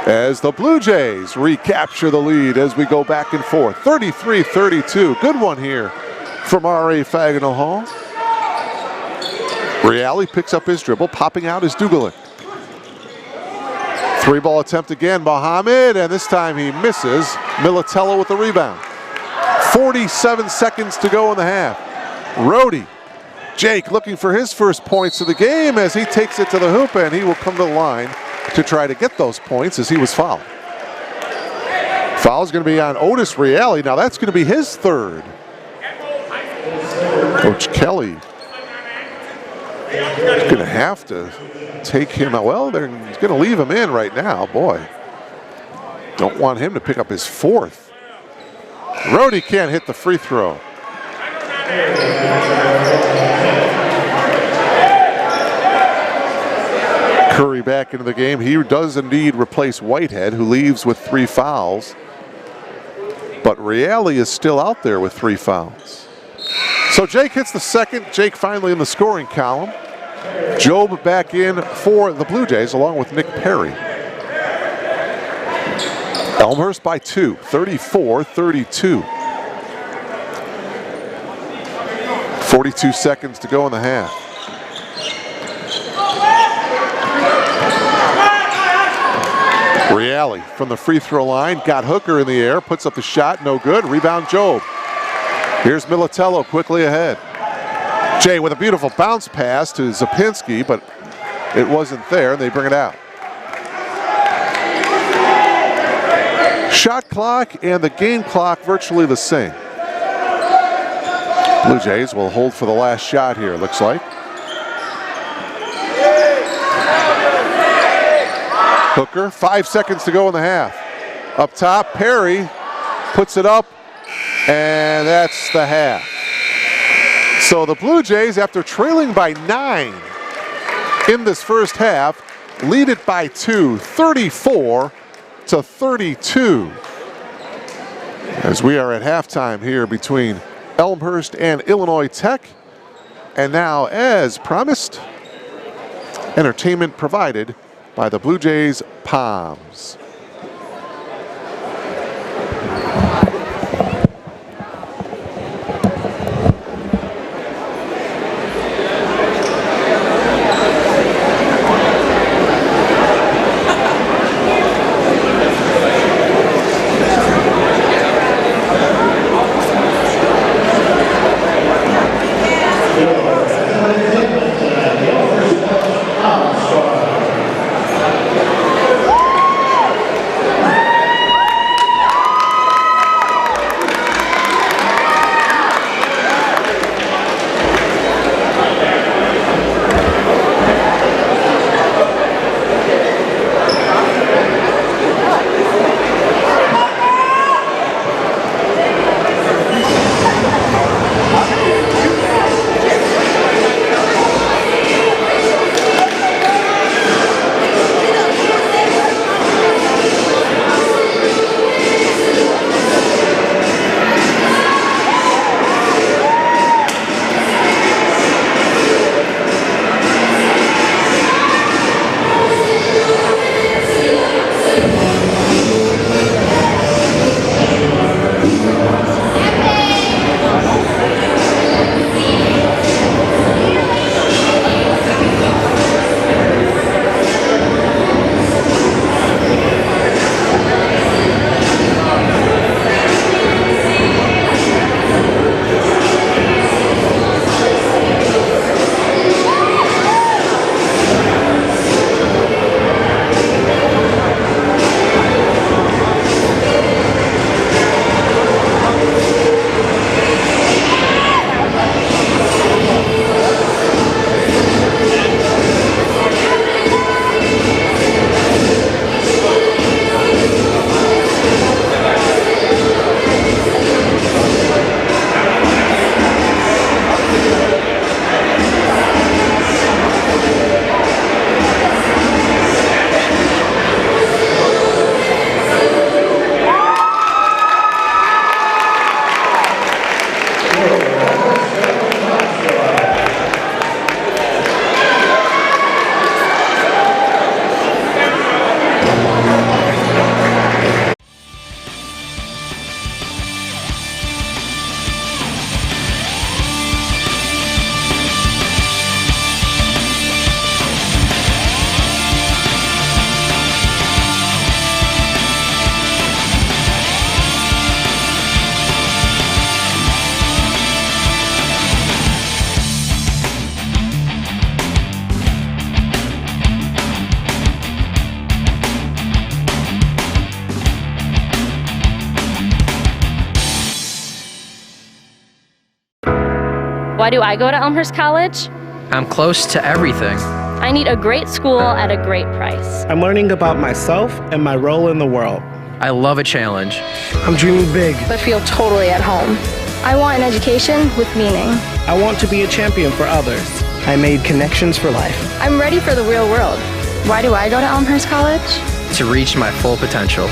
As the Blue Jays recapture the lead as we go back and forth. 33-32, good one here from R.A. Fagnall Hall. Reale picks up his dribble, popping out is Dugalich. Three ball attempt again, Muhammad, and this time he misses. Militello with the rebound. 47 seconds to go in the half. Rhodey, Jake looking for his first points of the game as he takes it to the hoop, and he will come to the line to try to get those points as he was fouled. Foul is going to be on Otis Reale. Now that's going to be his third. Coach Kelly is going to have to take him out. Well, they're going to leave him in right now. Boy, don't want him to pick up his fourth. Rhodey can't hit the free throw. Curry back into the game. He does indeed replace Whitehead, who leaves with 3 fouls. But Reale is still out there with 3 fouls. So Jake hits the second. Jake finally in the scoring column. Job back in for the Blue Jays along with Nick Perry. Elmhurst by 2, 34-32. 42 seconds to go in the half. Reale from the free throw line, got Hooker in the air, puts up the shot, no good, rebound Job. Here's Militello quickly ahead. Jay with a beautiful bounce pass to Zapinski, but it wasn't there, and they bring it out. Shot clock and the game clock virtually the same. Blue Jays will hold for the last shot here, looks like. Hooker, 5 seconds to go in the half. Up top, Perry puts it up, and that's the half. So the Blue Jays, after trailing by 9 in this first half, lead it by 2, 34-32. As we are at halftime here between Elmhurst and Illinois Tech. And now, as promised, entertainment provided by the Blue Jays Palms. Why do I go to Elmhurst College? I'm close to everything. I need a great school at a great price. I'm learning about myself and my role in the world. I love a challenge. I'm dreaming big. but feel totally at home. I want an education with meaning. I want to be a champion for others. I made connections for life. I'm ready for the real world. Why do I go to Elmhurst College? To reach my full potential.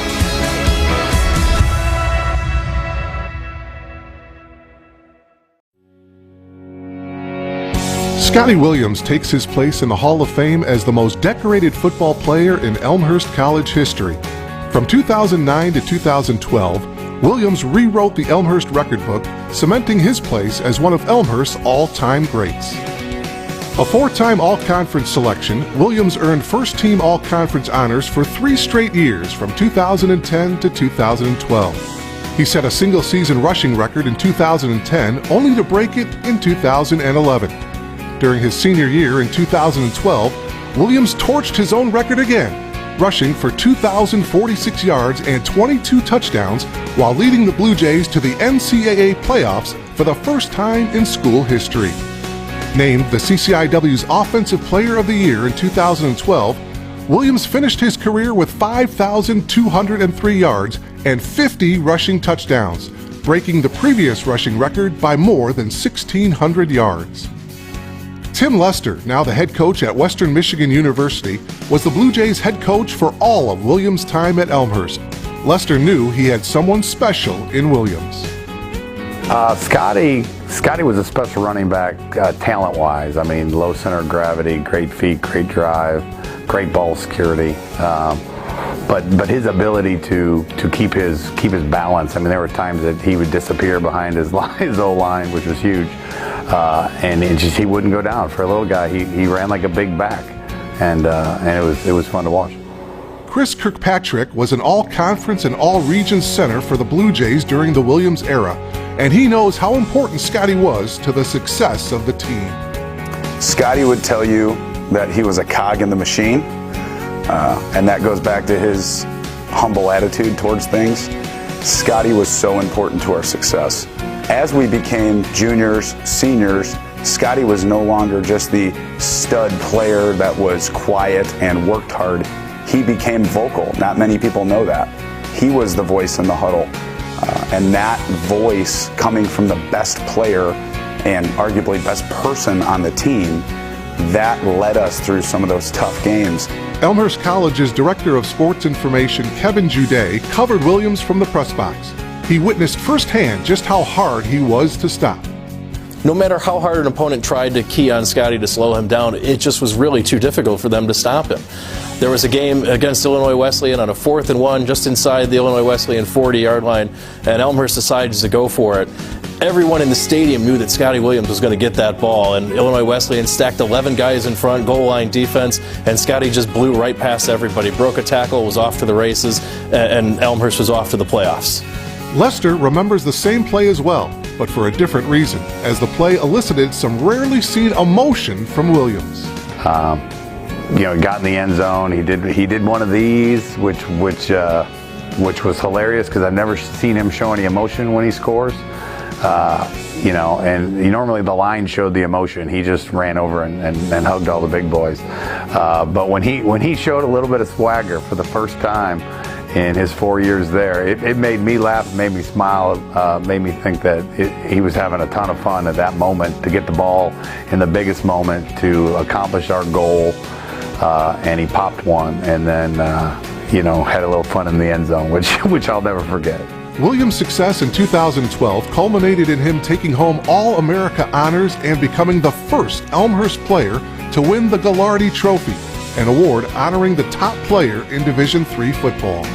Scotty Williams takes his place in the Hall of Fame as the most decorated football player in Elmhurst College history. From 2009 to 2012, Williams rewrote the Elmhurst record book, cementing his place as one of Elmhurst's all-time greats. A four-time All-Conference selection, Williams earned first-team All-Conference honors for 3 straight years from 2010 to 2012. He set a single-season rushing record in 2010, only to break it in 2011. During his senior year in 2012, Williams torched his own record again, rushing for 2,046 yards and 22 touchdowns while leading the Blue Jays to the NCAA playoffs for the first time in school history. Named the CCIW's Offensive Player of the Year in 2012, Williams finished his career with 5,203 yards and 50 rushing touchdowns, breaking the previous rushing record by more than 1,600 yards. Tim Lester, now the head coach at Western Michigan University, was the Blue Jays head coach for all of Williams' time at Elmhurst. Lester knew he had someone special in Williams. Scotty was a special running back talent-wise. I mean, low center of gravity, great feet, great drive, great ball security. But his ability to keep his balance. I mean, there were times that he would disappear behind his O-line, which was huge. And he wouldn't go down. For a little guy, he ran like a big back, and it was fun to watch. Chris Kirkpatrick was an all-conference and all-regions center for the Blue Jays during the Williams era, and he knows how important Scotty was to the success of the team. Scotty would tell you that he was a cog in the machine, and that goes back to his humble attitude towards things. Scotty was so important to our success. As we became juniors, seniors, Scotty was no longer just the stud player that was quiet and worked hard. He became vocal. Not many people know that. He was the voice in the huddle. And that voice coming from the best player and arguably best person on the team, that led us through some of those tough games. Elmhurst College's Director of Sports Information, Kevin Jude, covered Williams from the press box. He witnessed firsthand just how hard he was to stop. No matter how hard an opponent tried to key on Scotty to slow him down, it just was really too difficult for them to stop him. There was a game against Illinois Wesleyan on a 4th and 1 just inside the Illinois Wesleyan 40-yard line, and Elmhurst decided to go for it. Everyone in the stadium knew that Scotty Williams was going to get that ball, and Illinois Wesleyan stacked 11 guys in front, goal line defense, and Scotty just blew right past everybody, broke a tackle, was off to the races, and Elmhurst was off to the playoffs. Lester remembers the same play as well, but for a different reason, as the play elicited some rarely seen emotion from Williams. He got in the end zone. He did one of these, which was hilarious because I've never seen him show any emotion when he scores. And normally the line showed the emotion. He just ran over and hugged all the big boys. But when he showed a little bit of swagger for the first time in his 4 years there, it made me laugh, made me smile, made me think that he was having a ton of fun at that moment to get the ball in the biggest moment to accomplish our goal. And he popped one and then, had a little fun in the end zone, which I'll never forget. Williams' success in 2012 culminated in him taking home All-America honors and becoming the first Elmhurst player to win the Gallardi Trophy, an award honoring the top player in Division III football.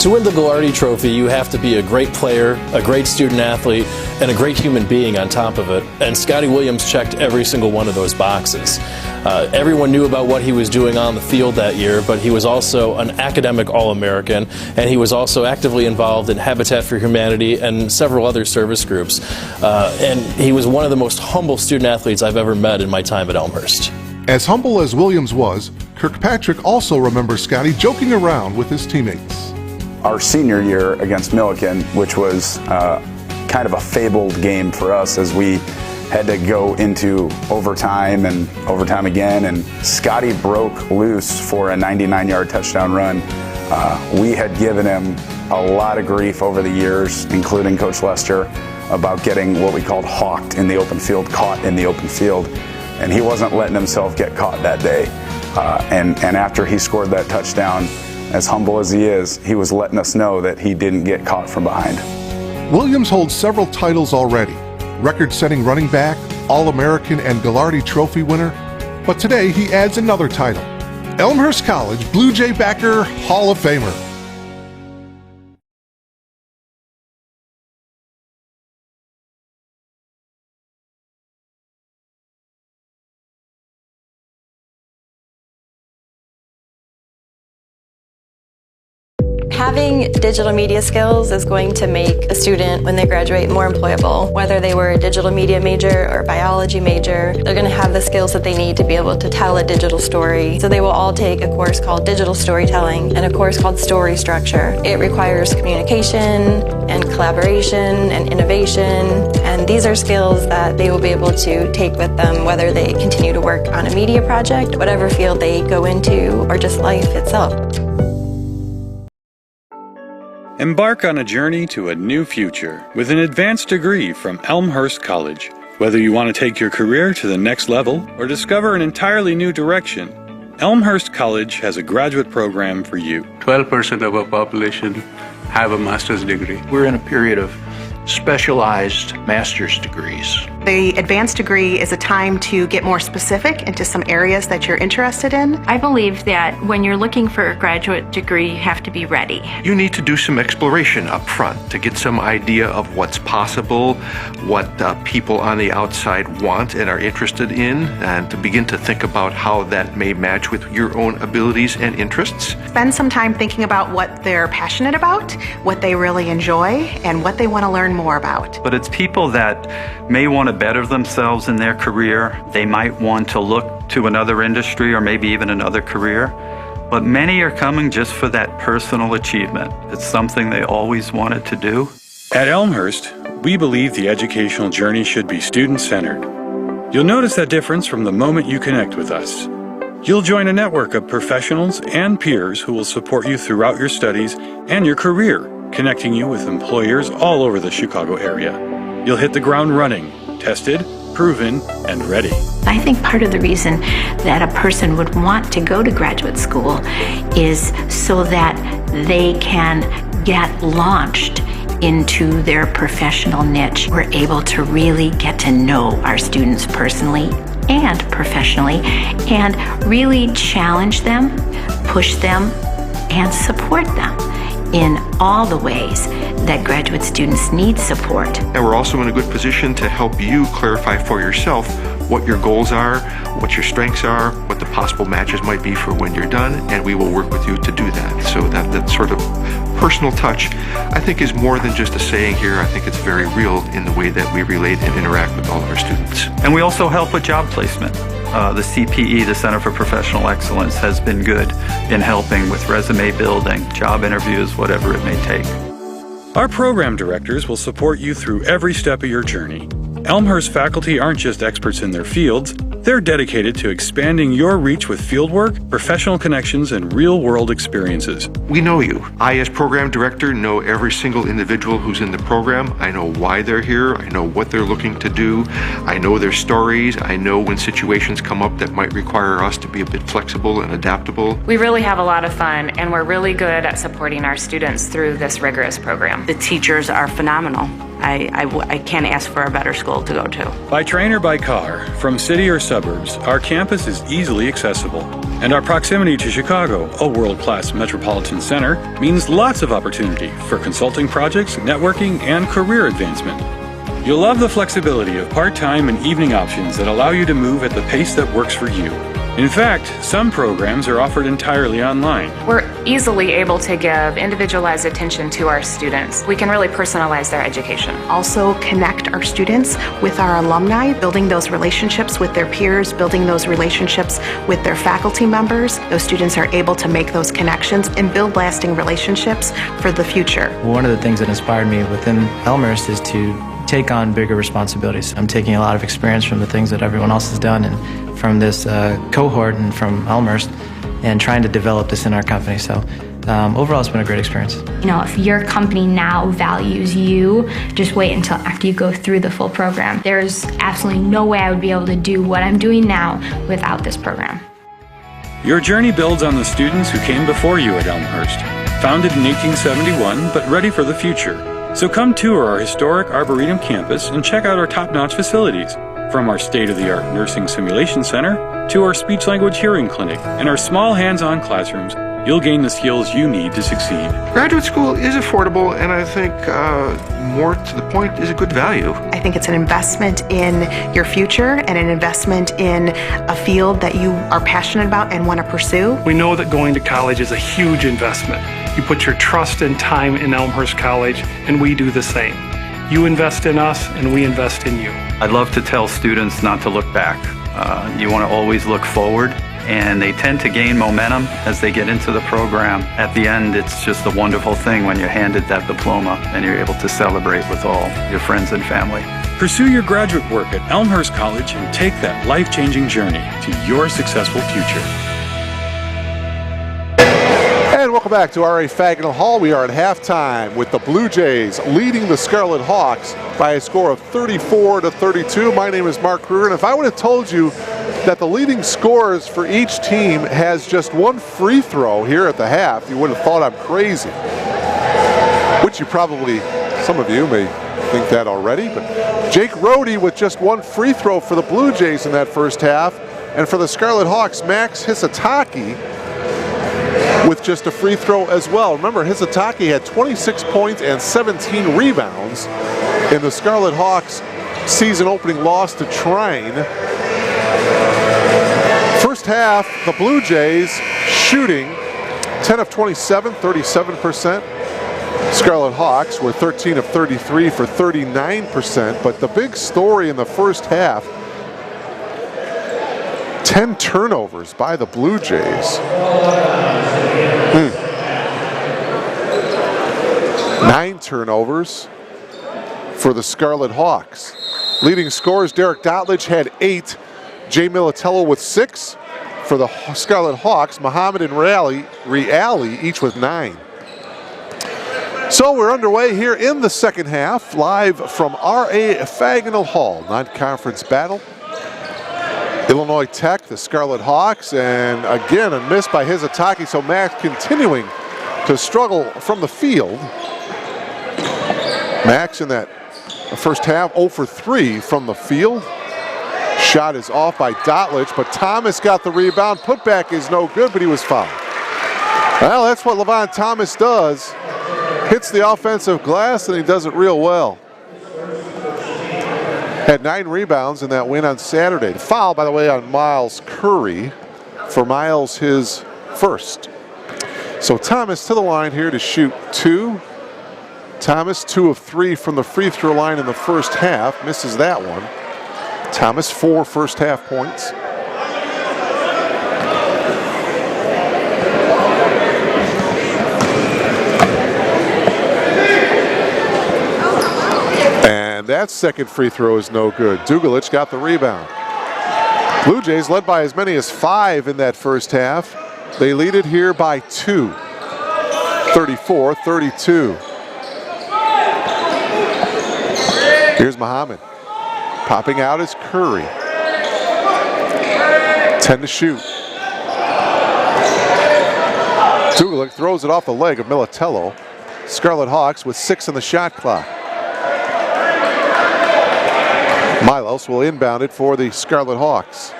To win the Gallardi Trophy, you have to be a great player, a great student athlete, and a great human being on top of it. And Scotty Williams checked every single one of those boxes. Everyone knew about what he was doing on the field that year, but he was also an academic All-American, and he was also actively involved in Habitat for Humanity and several other service groups. And he was one of the most humble student athletes I've ever met in my time at Elmhurst. As humble as Williams was, Kirkpatrick also remembers Scotty joking around with his teammates. Our senior year against Milliken, which was kind of a fabled game for us as we had to go into overtime and overtime again, and Scotty broke loose for a 99-yard touchdown run. We had given him a lot of grief over the years, including Coach Lester, about getting what we called hawked in the open field, caught in the open field, and he wasn't letting himself get caught that day. And after he scored that touchdown, as humble as he is, he was letting us know that he didn't get caught from behind. Williams holds several titles already. Record-setting running back, All-American and Gagliardi Trophy winner. But today he adds another title. Elmhurst College Blue Jay backer Hall of Famer. Having digital media skills is going to make a student, when they graduate, more employable. Whether they were a digital media major or a biology major, they're going to have the skills that they need to be able to tell a digital story. So they will all take a course called Digital Storytelling and a course called Story Structure. It requires communication and collaboration and innovation, and these are skills that they will be able to take with them whether they continue to work on a media project, whatever field they go into, or just life itself. Embark on a journey to a new future with an advanced degree from Elmhurst College. Whether you want to take your career to the next level or discover an entirely new direction, Elmhurst College has a graduate program for you. 12% of our population have a master's degree. We're in a period of specialized master's degrees. The advanced degree is a time to get more specific into some areas that you're interested in. I believe that when you're looking for a graduate degree, you have to be ready. You need to do some exploration up front to get some idea of what's possible, what people on the outside want and are interested in, and to begin to think about how that may match with your own abilities and interests. Spend some time thinking about what they're passionate about, what they really enjoy, and what they want to learn more about. But it's people that may want to better themselves in their career. They might want to look to another industry or maybe even another career. But many are coming just for that personal achievement. It's something they always wanted to do. At Elmhurst, we believe the educational journey should be student-centered. You'll notice that difference from the moment you connect with us. You'll join a network of professionals and peers who will support you throughout your studies and your career, connecting you with employers all over the Chicago area. You'll hit the ground running, tested, proven, and ready. I think part of the reason that a person would want to go to graduate school is so that they can get launched into their professional niche. We're able to really get to know our students personally and professionally and really challenge them, push them, and support them in all the ways that graduate students need support. And we're also in a good position to help you clarify for yourself what your goals are, what your strengths are, what the possible matches might be for when you're done, and we will work with you to do that. So that sort of personal touch, I think, is more than just a saying here. I think it's very real in the way that we relate and interact with all of our students. And we also help with job placement. The CPE, the Center for Professional Excellence, has been good in helping with resume building, job interviews, whatever it may take. Our program directors will support you through every step of your journey. Elmhurst faculty aren't just experts in their fields, they're dedicated to expanding your reach with fieldwork, professional connections, and real-world experiences. We know you. I, as program director, know every single individual who's in the program. I know why they're here. I know what they're looking to do. I know their stories. I know when situations come up that might require us to be a bit flexible and adaptable. We really have a lot of fun, and we're really good at supporting our students through this rigorous program. The teachers are phenomenal. I can't ask for a better school to go to. By train or by car, from city or suburbs, our campus is easily accessible. And our proximity to Chicago, a world-class metropolitan center, means lots of opportunity for consulting projects, networking, and career advancement. You'll love the flexibility of part-time and evening options that allow you to move at the pace that works for you. In fact, some programs are offered entirely online. We're easily able to give individualized attention to our students. We can really personalize their education. Also connect our students with our alumni, building those relationships with their peers, building those relationships with their faculty members. Those students are able to make those connections and build lasting relationships for the future. One of the things that inspired me within Elmhurst is to take on bigger responsibilities. I'm taking a lot of experience from the things that everyone else has done and from this cohort and from Elmhurst and trying to develop this in our company. So overall, it's been a great experience. You know, if your company now values you, just wait until after you go through the full program. There's absolutely no way I would be able to do what I'm doing now without this program. Your journey builds on the students who came before you at Elmhurst. Founded in 1871, but ready for the future. So come tour our historic Arboretum campus and check out our top-notch facilities. From our state-of-the-art nursing simulation center to our speech-language hearing clinic and our small hands-on classrooms, you'll gain the skills you need to succeed. Graduate school is affordable, and I think more to the point is a good value. I think it's an investment in your future and an investment in a field that you are passionate about and want to pursue. We know that going to college is a huge investment. You put your trust and time in Elmhurst College, and we do the same. You invest in us, and we invest in you. I'd love to tell students not to look back. You want to always look forward, and they tend to gain momentum as they get into the program. At the end, it's just a wonderful thing when you're handed that diploma and you're able to celebrate with all your friends and family. Pursue your graduate work at Elmhurst College and take that life-changing journey to your successful future. And welcome back to RA Fagnall Hall. We are at halftime with the Blue Jays leading the Scarlet Hawks by a score of 34-32. My name is Mark Kruger, and if I would have told you that the leading scorers for each team has just one free throw here at the half, you would have thought I'm crazy. Which you probably, some of you may think that already, but Jake Rohde with just one free throw for the Blue Jays in that first half, and for the Scarlet Hawks, Max Hisatake with just a free throw as well. Remember, Hisatake had 26 points and 17 rebounds in the Scarlet Hawks' season-opening loss to Trine. First half, the Blue Jays shooting 10 of 27, 37%. Scarlet Hawks were 13 of 33 for 39%. But the big story in the first half, 10 turnovers by the Blue Jays. 9 turnovers for the Scarlet Hawks. Leading scorers, Derek Dotledge had 8. Jay Militello with 6. For the Scarlet Hawks, Muhammad and Reali each with 9. So we're underway here in the second half, live from RA Fagnall Hall, non-conference battle. Illinois Tech, the Scarlet Hawks, and again a miss by Hisatake, so Max continuing to struggle from the field. Max in that first half 0 for 3 from the field. Shot is off by Dotledge, but Thomas got the rebound. Putback is no good, but he was fouled. Well, that's what Levon Thomas does. Hits the offensive glass, and he does it real well. Had 9 rebounds in that win on Saturday. The foul, by the way, on Miles Curry. For Miles, his first. So Thomas to the line here to shoot 2. Thomas 2 of 3 from the free throw line in the first half. Misses that one. Thomas 4 first half points. And that second free throw is no good. Dugalich got the rebound. Blue Jays led by as many as 5 in that first half. They lead it here by 2. 34-32. Here's Muhammad. Popping out is Curry. 10 to shoot. Dugalich throws it off the leg of Militello. Scarlet Hawks with 6 on the shot clock. Milos will inbound it for the Scarlet Hawks.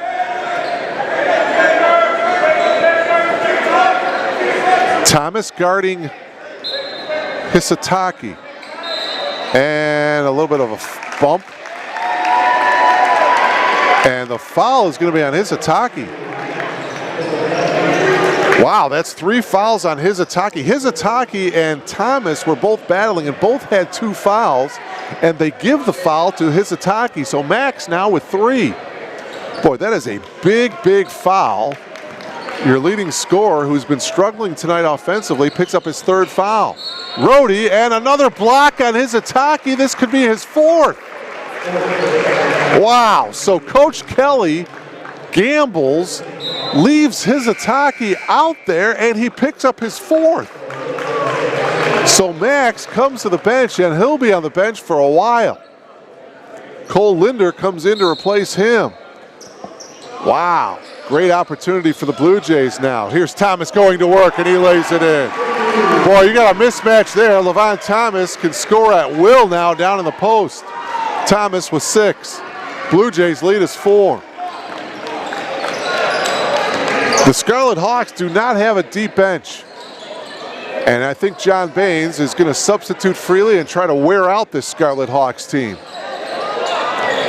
Thomas guarding Hisatake. And a little bit of a bump. And the foul is going to be on Hisatake. Wow, that's 3 fouls on Hisatake. Hisatake and Thomas were both battling and both had 2 fouls. And they give the foul to Hisatake. So Max now with 3. Boy, that is a big, big foul Your leading scorer, who's been struggling tonight offensively, picks up his 3rd foul. Rohde, and another block on his Izataki. This could be his 4th. Wow, so Coach Kelly gambles, leaves his Izataki out there, and he picks up his 4th. So Max comes to the bench, and he'll be on the bench for a while. Cole Linder comes in to replace him. Wow, great opportunity for the Blue Jays now. Here's Thomas going to work, and he lays it in. Boy, you got a mismatch there. Levon Thomas can score at will now down in the post. Thomas with 6. Blue Jays lead is 4. The Scarlet Hawks do not have a deep bench. And I think John Baines is going to substitute freely and try to wear out this Scarlet Hawks team.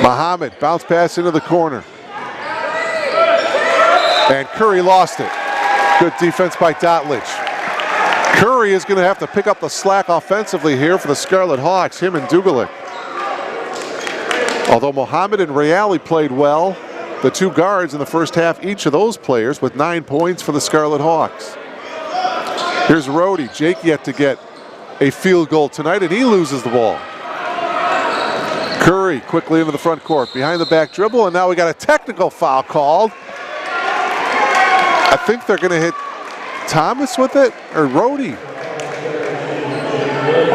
Muhammad, bounce pass into the corner. And Curry lost it. Good defense by Dotlich. Curry is going to have to pick up the slack offensively here for the Scarlet Hawks, him and Dugulik. Although Muhammad and Reale played well, the 2 guards in the first half, each of those players with 9 points for the Scarlet Hawks. Here's Rohde. Jake yet to get a field goal tonight, and he loses the ball. Curry quickly into the front court, behind the back dribble, and now we got a technical foul called. I think they're going to hit Thomas with it, or Rohde.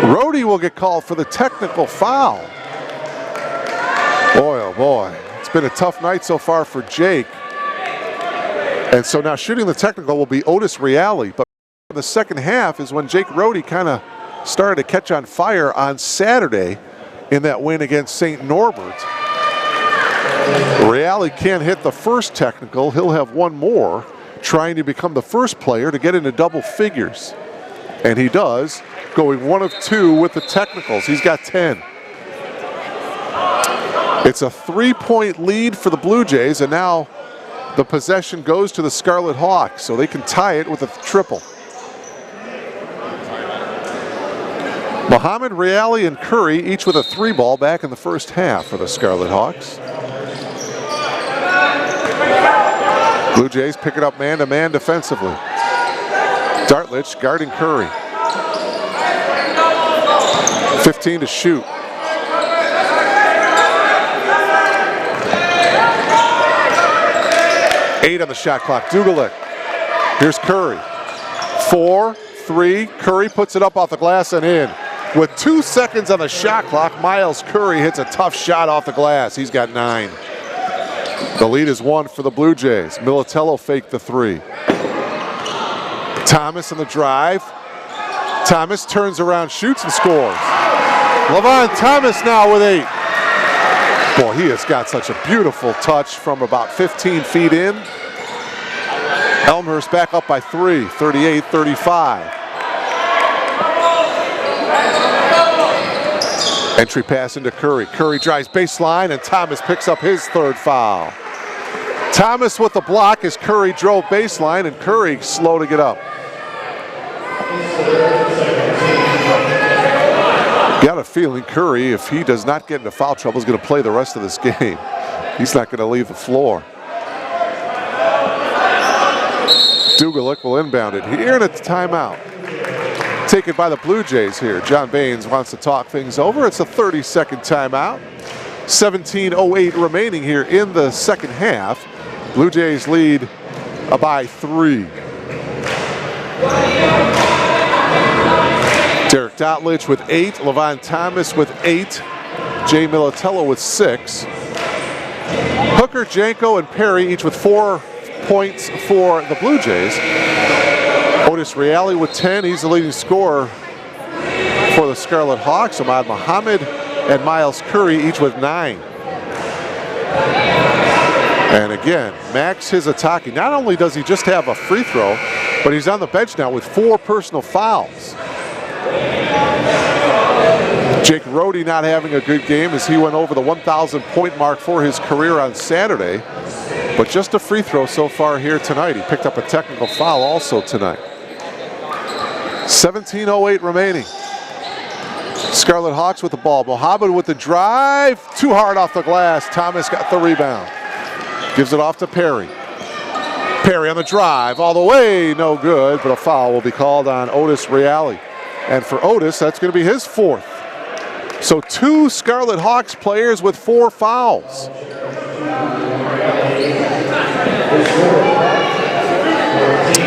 Rohde will get called for the technical foul. Boy, oh boy. It's been a tough night so far for Jake. And so now shooting the technical will be Otis Reale. But the second half is when Jake Rohde kind of started to catch on fire on Saturday in that win against St. Norbert. Reale can't hit the first technical. He'll have one more, trying to become the first player to get into double figures. And he does, going 1 of 2 with the technicals. He's got 10. It's a 3-point lead for the Blue Jays, and now the possession goes to the Scarlet Hawks, so they can tie it with a triple. Muhammad, Reale, and Curry each with a 3-ball back in the first half for the Scarlet Hawks. Blue Jays pick it up man-to-man defensively. Dartlich guarding Curry. 15 to shoot. Eight on the shot clock. Dugulik. Here's Curry. 4, 3. Curry puts it up off the glass and in. With 2 seconds on the shot clock, Miles Curry hits a tough shot off the glass. He's got 9. The lead is 1 for the Blue Jays. Militello faked the 3. Thomas on the drive. Thomas turns around, shoots, and scores. Levon Thomas now with 8. Boy, he has got such a beautiful touch from about 15 feet in. Elmhurst back up by 3, 38-35. Entry pass into Curry. Curry drives baseline, and Thomas picks up his 3rd foul. Thomas with the block as Curry drove baseline, and Curry slow to get up. Got a feeling Curry, if he does not get into foul trouble, is going to play the rest of this game. He's not going to leave the floor. Dugulik will inbound it here, and it's a timeout. Taken by the Blue Jays here. John Baines wants to talk things over. It's a 30-second timeout. 17:08 remaining here in the second half. Blue Jays lead by 3. Derek Dotlich with 8, Levon Thomas with 8, Jay Militello with 6. Hooker, Janko, and Perry each with 4 points for the Blue Jays. Otis Reale with 10, he's the leading scorer for the Scarlet Hawks. Ahmad Muhammad and Miles Curry each with 9. And again, Max Izataki, not only does he just have a free throw, but he's on the bench now with 4 personal fouls. Jake Rohde not having a good game as he went over the 1,000 point mark for his career on Saturday. But just a free throw so far here tonight. He picked up a technical foul also tonight. 17:08 remaining. Scarlet Hawks with the ball. Mohammed with the drive. Too hard off the glass. Thomas got the rebound. Gives it off to Perry. Perry on the drive, all the way, no good, but a foul will be called on Otis Reale. And for Otis, that's going to be his 4th. So 2 Scarlet Hawks players with 4 fouls.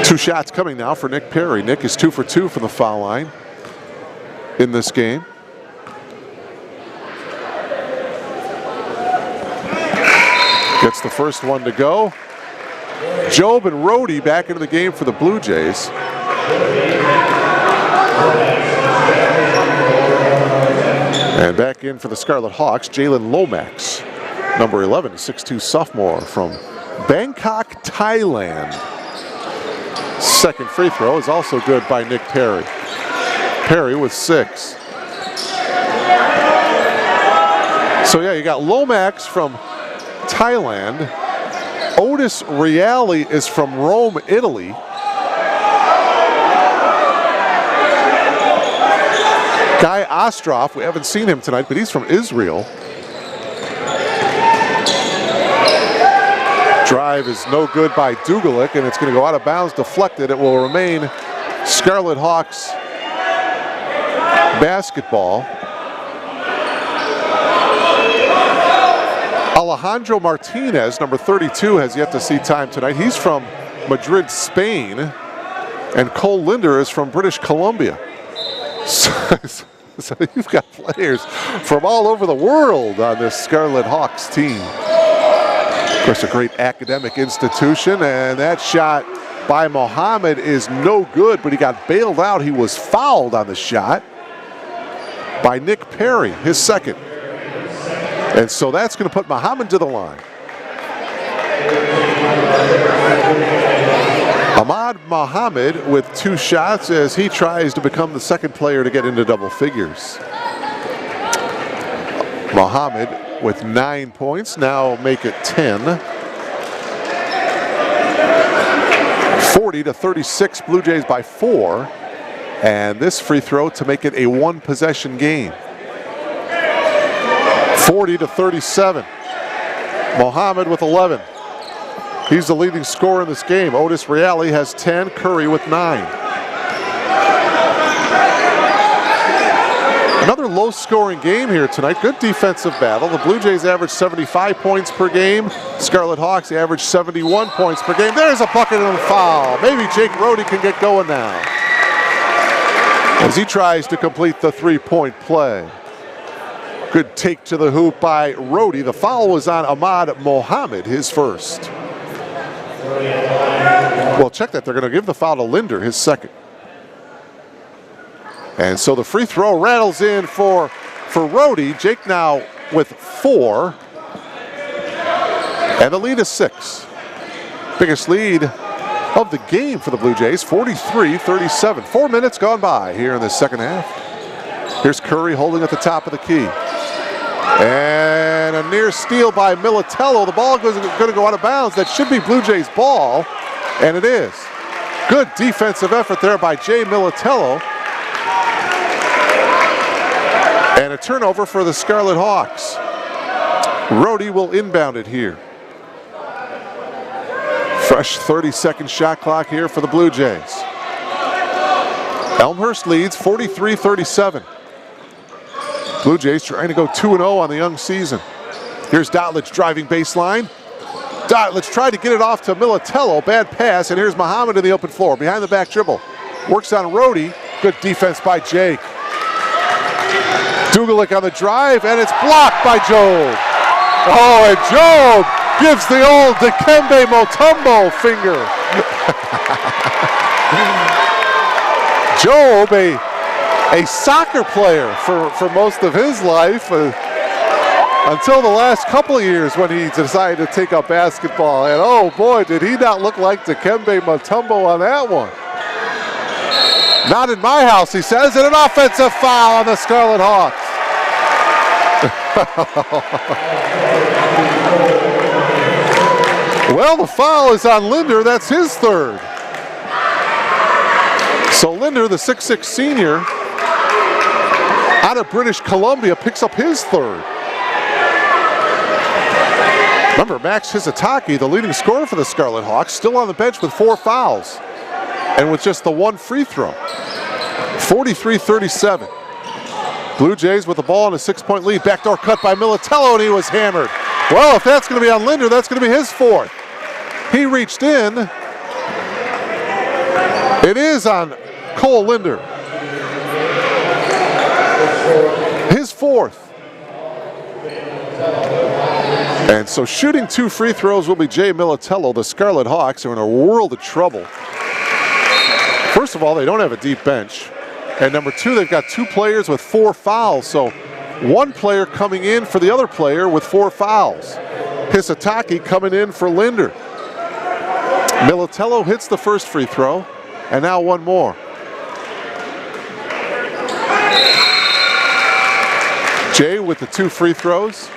Two shots coming now for Nick Perry. Nick is 2 for 2 from the foul line in this game. Gets the first one to go. Job and Rhodey back into the game for the Blue Jays. And back in for the Scarlet Hawks, Jalen Lomax, number 11, 6'2" sophomore from Bangkok, Thailand. Second free throw is also good by Nick Perry. Perry with 6. So yeah, you got Lomax from Thailand. Otis Reale is from Rome, Italy. Guy Ostroff, we haven't seen him tonight, but he's from Israel. Drive is no good by Dugalik, and it's going to go out of bounds, deflected. It will remain Scarlet Hawks basketball. Alejandro Martinez, number 32, has yet to see time tonight. He's from Madrid, Spain, and Cole Linder is from British Columbia. So you've got players from all over the world on this Scarlet Hawks team. Of course, a great academic institution, and that shot by Mohammed is no good, but he got bailed out. He was fouled on the shot by Nick Perry, his second. And so that's going to put Mohammed to the line. Ahmad Mohammed with 2 shots as he tries to become the second player to get into double figures. Mohammed with 9 points, now make it 10. 40-36, Blue Jays by 4. And this free throw to make it a 1-possession game. 40-37. Mohammed with 11. He's the leading scorer in this game. Otis Reale has 10, Curry with 9. Another low-scoring game here tonight. Good defensive battle. The Blue Jays average 75 points per game. Scarlet Hawks average 71 points per game. There's a bucket and a foul. Maybe Jake Rhodey can get going now as he tries to complete the 3-point play. Good take to the hoop by Rhodey. The foul was on Ahmad Mohammed, his first. Well, check that. They're going to give the foul to Linder, his second. And so the free throw rattles in for Rhodey. Jake now with 4. And the lead is 6. Biggest lead of the game for the Blue Jays, 43-37. 4 minutes gone by here in the second half. Here's Curry holding at the top of the key. And a near steal by Militello. The ball is going to go out of bounds. That should be Blue Jays ball, and it is. Good defensive effort there by Jay Militello. And a turnover for the Scarlet Hawks. Rhodey will inbound it here. Fresh 30-second shot clock here for the Blue Jays. Elmhurst leads 43-37. Blue Jays trying to go 2-0 on the young season. Here's Dotlich driving baseline. Dotlich tried to get it off to Militello. Bad pass, and here's Mohammed in the open floor. Behind the back dribble. Works on Rhodey. Good defense by Jake. Dugalik on the drive, and it's blocked by Job. Oh, and Job gives the old Dikembe Mutombo finger. Job, a soccer player for most of his life until the last couple of years when he decided to take up basketball. And oh boy, did he not look like Dikembe Mutombo on that one. Not in my house, he says, and an offensive foul on the Scarlet Hawks. Well, the foul is on Linder. That's his third. So Linder, the 6'6" senior, out of British Columbia, picks up his third. Remember, Max Hizutaki, the leading scorer for the Scarlet Hawks, still on the bench with 4 fouls and with just the 1 free throw. 43-37. Blue Jays with the ball and a 6-point lead. Backdoor cut by Militello, and he was hammered. Well, if that's going to be on Linder, that's going to be his 4th. He reached in. It is on Cole Linder. His 4th. And so shooting 2 free throws will be Jay Militello. The Scarlet Hawks are in a world of trouble. First of all, they don't have a deep bench. And number 2, they've got 2 players with 4 fouls. So 1 player coming in for the other player with 4 fouls. Hizutaki coming in for Linder. Militello hits the first free throw, and now 1 more. Jay with the 2 free throws.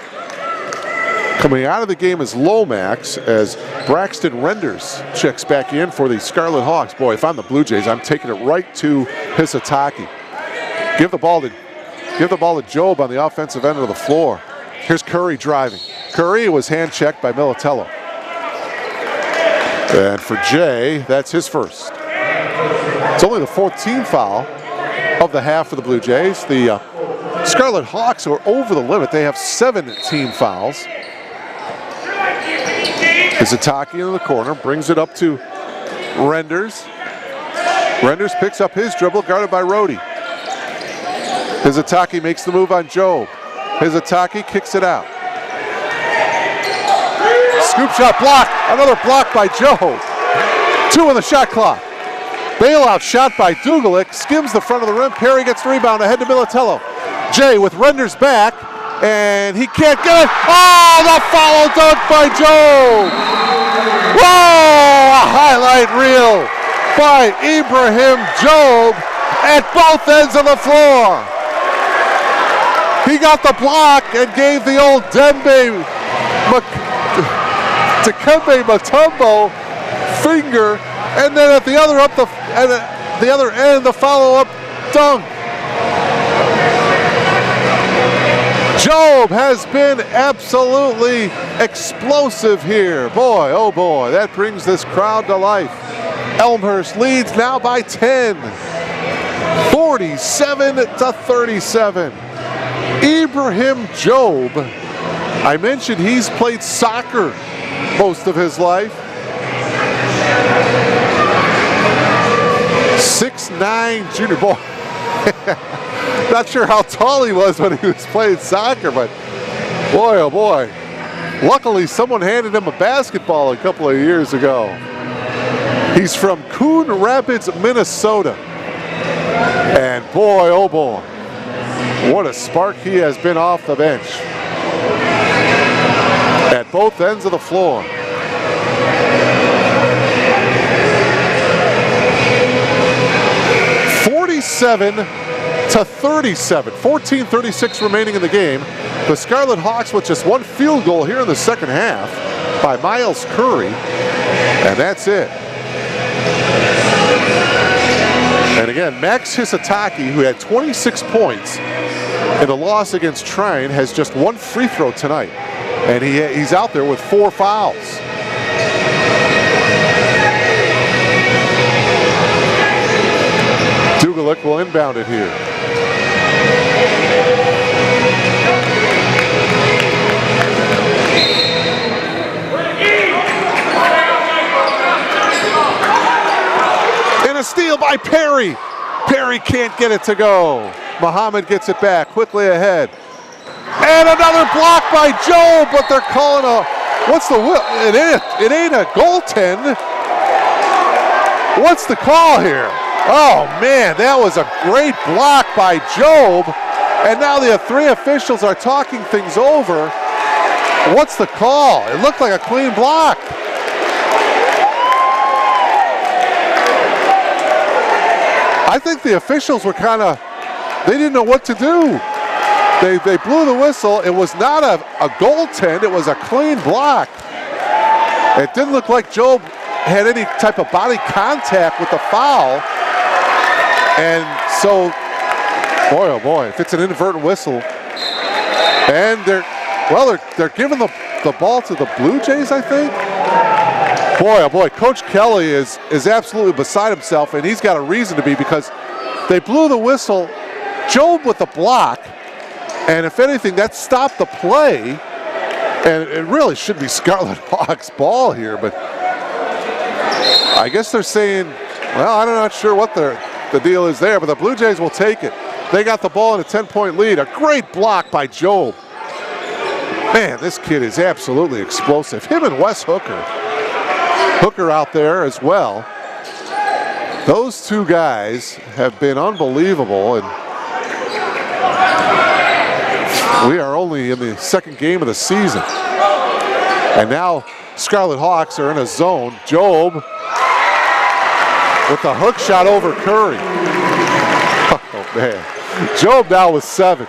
Coming out of the game is Lomax as Braxton Renders checks back in for the Scarlet Hawks. Boy, if I'm the Blue Jays, I'm taking it right to Hizutaki. Give the ball to Job on the offensive end of the floor. Here's Curry driving. Curry was hand checked by Militello. And for Jay, that's his first. It's only the 4th team foul of the half for the Blue Jays. The Scarlet Hawks are over the limit. They have 7 team fouls. Hizutaki into the corner, brings it up to Renders. Renders picks up his dribble, guarded by Rhodey. Hizutaki makes the move on Job. Hizutaki kicks it out. Scoop shot blocked. Another block by Job. 2 on the shot clock. Bailout shot by Dugalic. Skims the front of the rim. Perry gets the rebound ahead to Militello. Jay with Renders back. And he can't get it. Oh, the follow dunk by Job. Whoa, a highlight reel by Ibrahim Job at both ends of the floor. He got the block and gave the old Dikembe Mutombo finger, and then at the other end, the follow-up dunk. Job has been absolutely explosive here. Boy, oh boy, that brings this crowd to life. Elmhurst leads now by 10, 47-37. Ibrahim Job, I mentioned he's played soccer most of his life. 6'9" junior, boy. Not sure how tall he was when he was playing soccer, but boy, oh boy. Luckily, someone handed him a basketball a couple of years ago. He's from Coon Rapids, Minnesota. And boy, oh boy, what a spark he has been off the bench. At both ends of the floor. (47-37), 14:36 remaining in the game. The Scarlet Hawks with just 1 field goal here in the second half by Miles Curry, and that's it. And again, Max Hizutaki, who had 26 points in the loss against Trine, has just 1 free throw tonight, and he's out there with 4 fouls. Dugalic will inbound it here. And a steal by Perry. Perry can't get it to go. Muhammad gets it back, quickly ahead. And another block by Joe, but they're calling a, what's the, it ain't a goaltend. What's the call here? Oh man, that was a great block by Job. And now the 3 officials are talking things over. What's the call? It looked like a clean block. I think the officials were they didn't know what to do. They blew the whistle. It was not a goaltend, it was a clean block. It didn't look like Job had any type of body contact with the foul. And so, boy, oh boy, if it's an inadvertent whistle, and they're giving the the ball to the Blue Jays, I think. Boy, oh boy, Coach Kelly is absolutely beside himself, and he's got a reason to be because they blew the whistle. Job with the block, and if anything, that stopped the play. And it really should be Scarlet Hawks' ball here, but I guess they're saying, well, I'm not sure what the deal is there, but the Blue Jays will take it. They got the ball in a 10-point lead. A great block by Job. Man, this kid is absolutely explosive. Him and Wes Hooker. Hooker out there as well. Those two guys have been unbelievable, and we are only in the second game of the season. And now Scarlet Hawks are in a zone. Job with the hook shot over Curry. Oh, man. Job now with 7.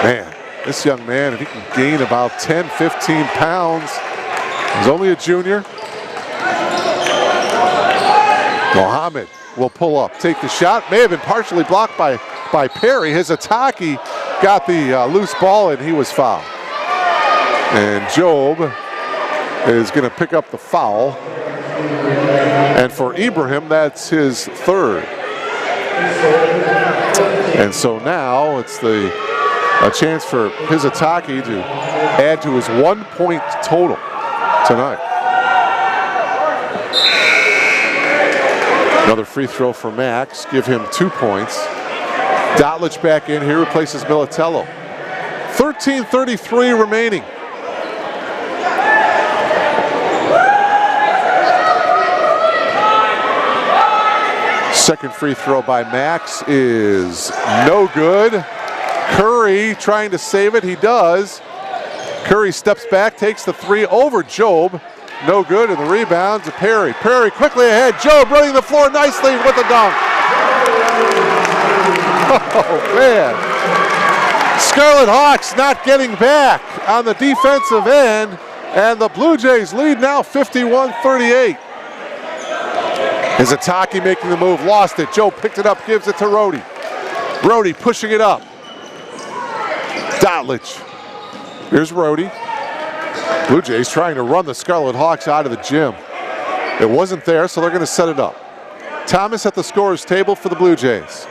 Man, this young man, if he can gain about 10, 15 pounds, he's only a junior. Mohammed will pull up, take the shot. May have been partially blocked by Perry. Hizataki got the loose ball and he was fouled. And Job is going to pick up the foul. And for Ibrahim, that's his 3rd. And so now it's a chance for Hizataki to add to his 1-point total tonight. Another free throw for Max, give him 2 points. Dotlich back in here, replaces Militello. 13:33 remaining. Second free throw by Max is no good. Curry trying to save it, he does. Curry steps back, takes the 3 over Job. No good, and the rebound to Perry. Perry quickly ahead. Job running the floor nicely with the dunk. Oh, man. Scarlet Hawks not getting back on the defensive end, and the Blue Jays lead now 51-38. Hizataki making the move, lost it. Joe picked it up, gives it to Rhodey. Rhodey pushing it up. Dotlich. Here's Rhodey. Blue Jays trying to run the Scarlet Hawks out of the gym. It wasn't there, so they're going to set it up. Thomas at the scorer's table for the Blue Jays.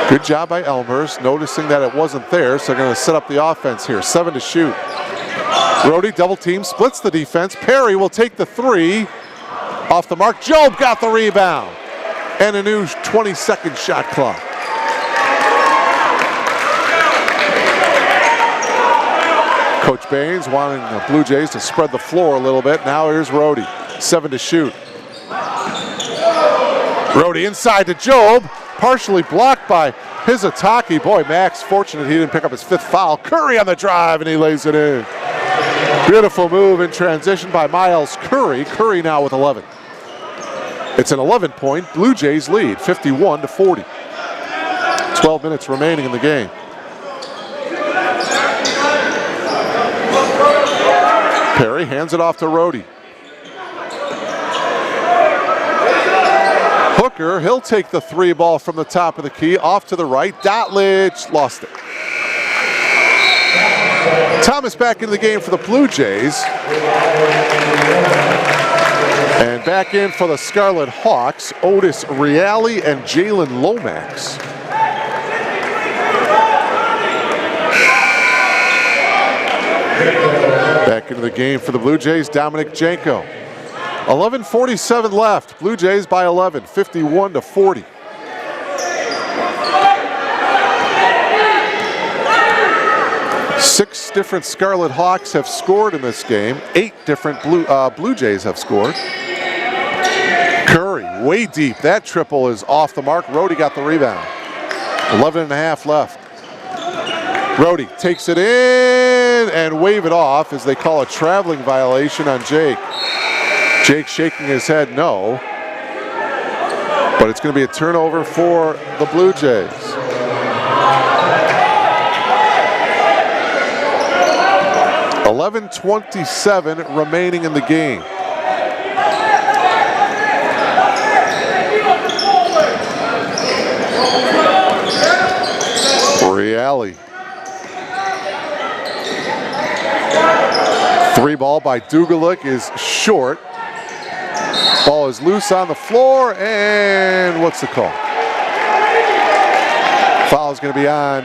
Good job by Elmhurst, noticing that it wasn't there, so they're going to set up the offense here. 7 to shoot. Rhodey double team, splits the defense. Perry will take the 3. Off the mark. Job got the rebound. And a new 20-second shot clock. Coach Baines wanting the Blue Jays to spread the floor a little bit. Now here's Rhodey. 7 to shoot. Rhodey inside to Job. Partially blocked by Hizataki. Boy, Max fortunate he didn't pick up his 5th foul. Curry on the drive and he lays it in. Beautiful move in transition by Miles Curry. Curry now with 11. It's an 11-point Blue Jays lead, 51-40. 12 minutes remaining in the game. Perry hands it off to Rhodey. Hooker, he'll take the 3 ball from the top of the key, off to the right. Dotlich lost it. Thomas back into the game for the Blue Jays. And back in for the Scarlet Hawks, Otis Reale and Jalen Lomax. Back into the game for the Blue Jays, Dominic Janko. 11:47 left. Blue Jays by 11, 51-40. Six different Scarlet Hawks have scored in this game. 8 different Blue Jays have scored. Curry, way deep. That triple is off the mark. Rhodey got the rebound. 11.5 left. Rhodey takes it in and wave it off as they call a traveling violation on Jake. Jake shaking his head no. But it's going to be a turnover for the Blue Jays. $11:27 remaining in the game. Reale Three ball by Dugalik is short. Ball is loose on the floor, and what's the call? Foul is going to be on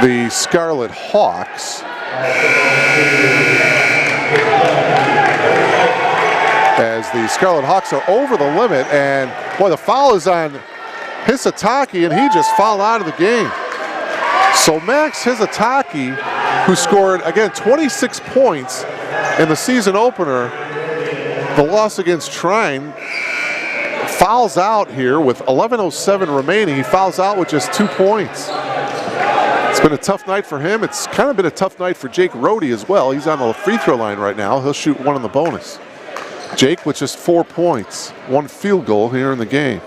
the Scarlet Hawks. As the Scarlet Hawks are over the limit, and boy, the foul is on Hisataki, and he just fouled out of the game. So Max Hisataki, who scored, again, 26 points in the season opener, the loss against Trine, fouls out here with 11:07 remaining. He fouls out with just 2 points. It's been a tough night for him. It's kind of been a tough night for Jake Rohde as well. He's on the free throw line right now. He'll shoot one in the bonus. Jake with just 4 points, 1 field goal here in the game.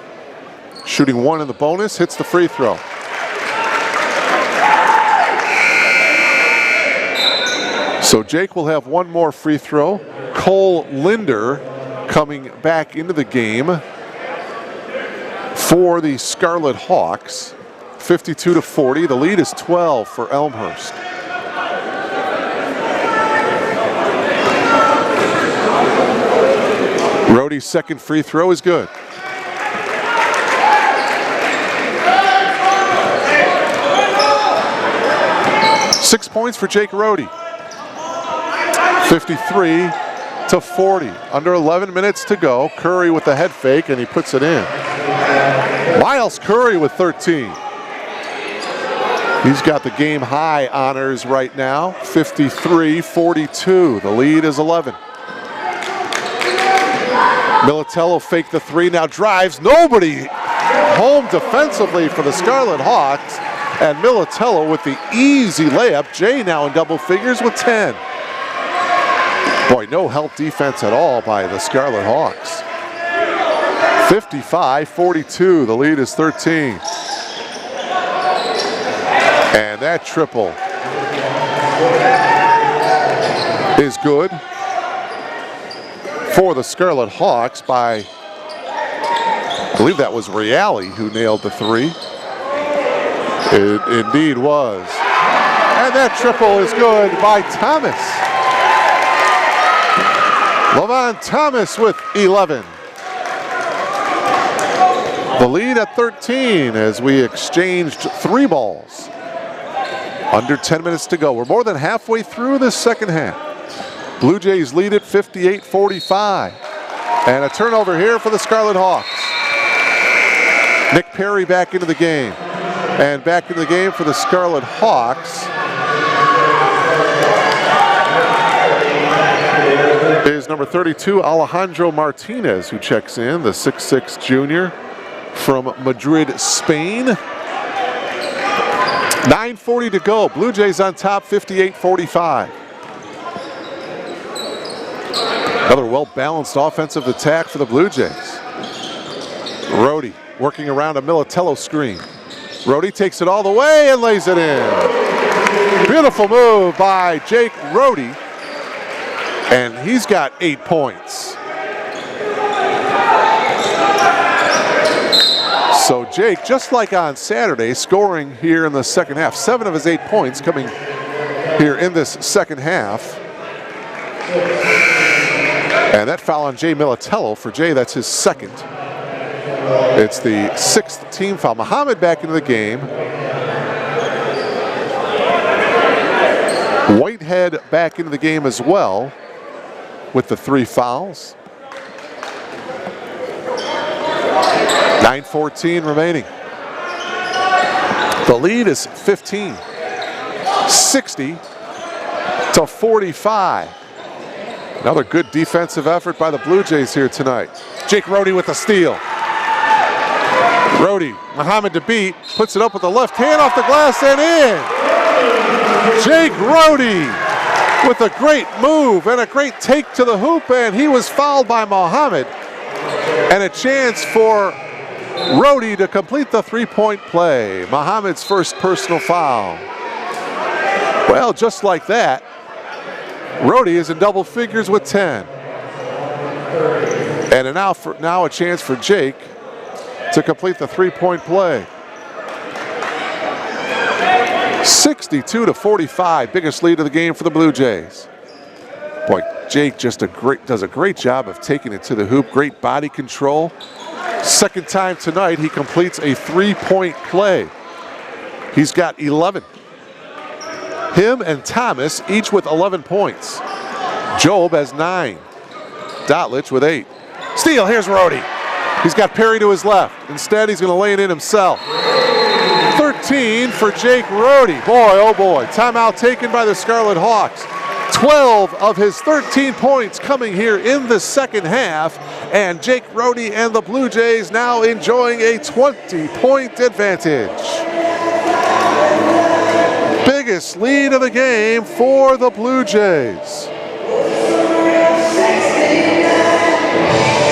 Shooting 1 in the bonus, hits the free throw. So Jake will have 1 more free throw. Cole Linder coming back into the game for the Scarlet Hawks. 52-40. The lead is 12 for Elmhurst. Rohde's second free throw is good. Six points for Jake Rohde. 53-40. Under 11 minutes to go. Curry with the head fake, and he puts it in. Miles Curry with 13. He's got the game high honors right now. 53-42. The lead is 11. Militello faked the three, now drives. Nobody home defensively for the Scarlet Hawks. And Militello with the easy layup. Jay now in double figures with 10. Boy, no help defense at all by the Scarlet Hawks. 55-42, the lead is 13. And that triple is good for the Scarlet Hawks by, I believe that was Reale who nailed the three. It indeed was. And that triple is good by Thomas. Lavon Thomas with 11. The lead at 13 as we exchanged three balls. Under 10 minutes to go. We're more than halfway through this second half. Blue Jays lead it 58-45. And a turnover here for the Scarlet Hawks. Nick Perry back into the game. And back into the game for the Scarlet Hawks is number 32, Alejandro Martinez, who checks in, the 6'6" junior from Madrid, Spain. 9:40 to go. Blue Jays on top, 58-45. Another well-balanced offensive attack for the Blue Jays. Rohde working around a Militello screen. Rohde takes it all the way and lays it in. Beautiful move by Jake Rohde. And he's got 8 points. So Jake, just like on Saturday, scoring here in the second half. 7 of his 8 points coming here in this second half. And that foul on Jay Militello. For Jay, that's his second. It's the 6th team foul. Muhammad back into the game. Whitehead back into the game as well with the 3 fouls. 9:14 remaining. The lead is 15. 60-45. Another good defensive effort by the Blue Jays here tonight. Jake Rohde with the steal. Rohde, Muhammad to beat, puts it up with the left hand off the glass and in. Jake Rohde with a great move and a great take to the hoop, and he was fouled by Muhammad. And a chance for Rohde to complete the three-point play. Muhammad's first personal foul. Well, just like that, Rohde is in double figures with 10. And now a chance for Jake to complete the three-point play. 62-45, biggest lead of the game for the Blue Jays. Boy, Jake does a great job of taking it to the hoop. Great body control. Second time tonight, he completes a 3-point play. He's got 11. Him and Thomas each with 11 points. Job has 9. Dotlich with 8. Steal, here's Rhodey. He's got Perry to his left. Instead, he's going to lay it in himself. 13 for Jake Rhodey. Boy, oh boy. Timeout taken by the Scarlet Hawks. 12 of his 13 points coming here in the second half. And Jake Rhodey and the Blue Jays now enjoying a 20-point advantage. Biggest lead of the game for the Blue Jays.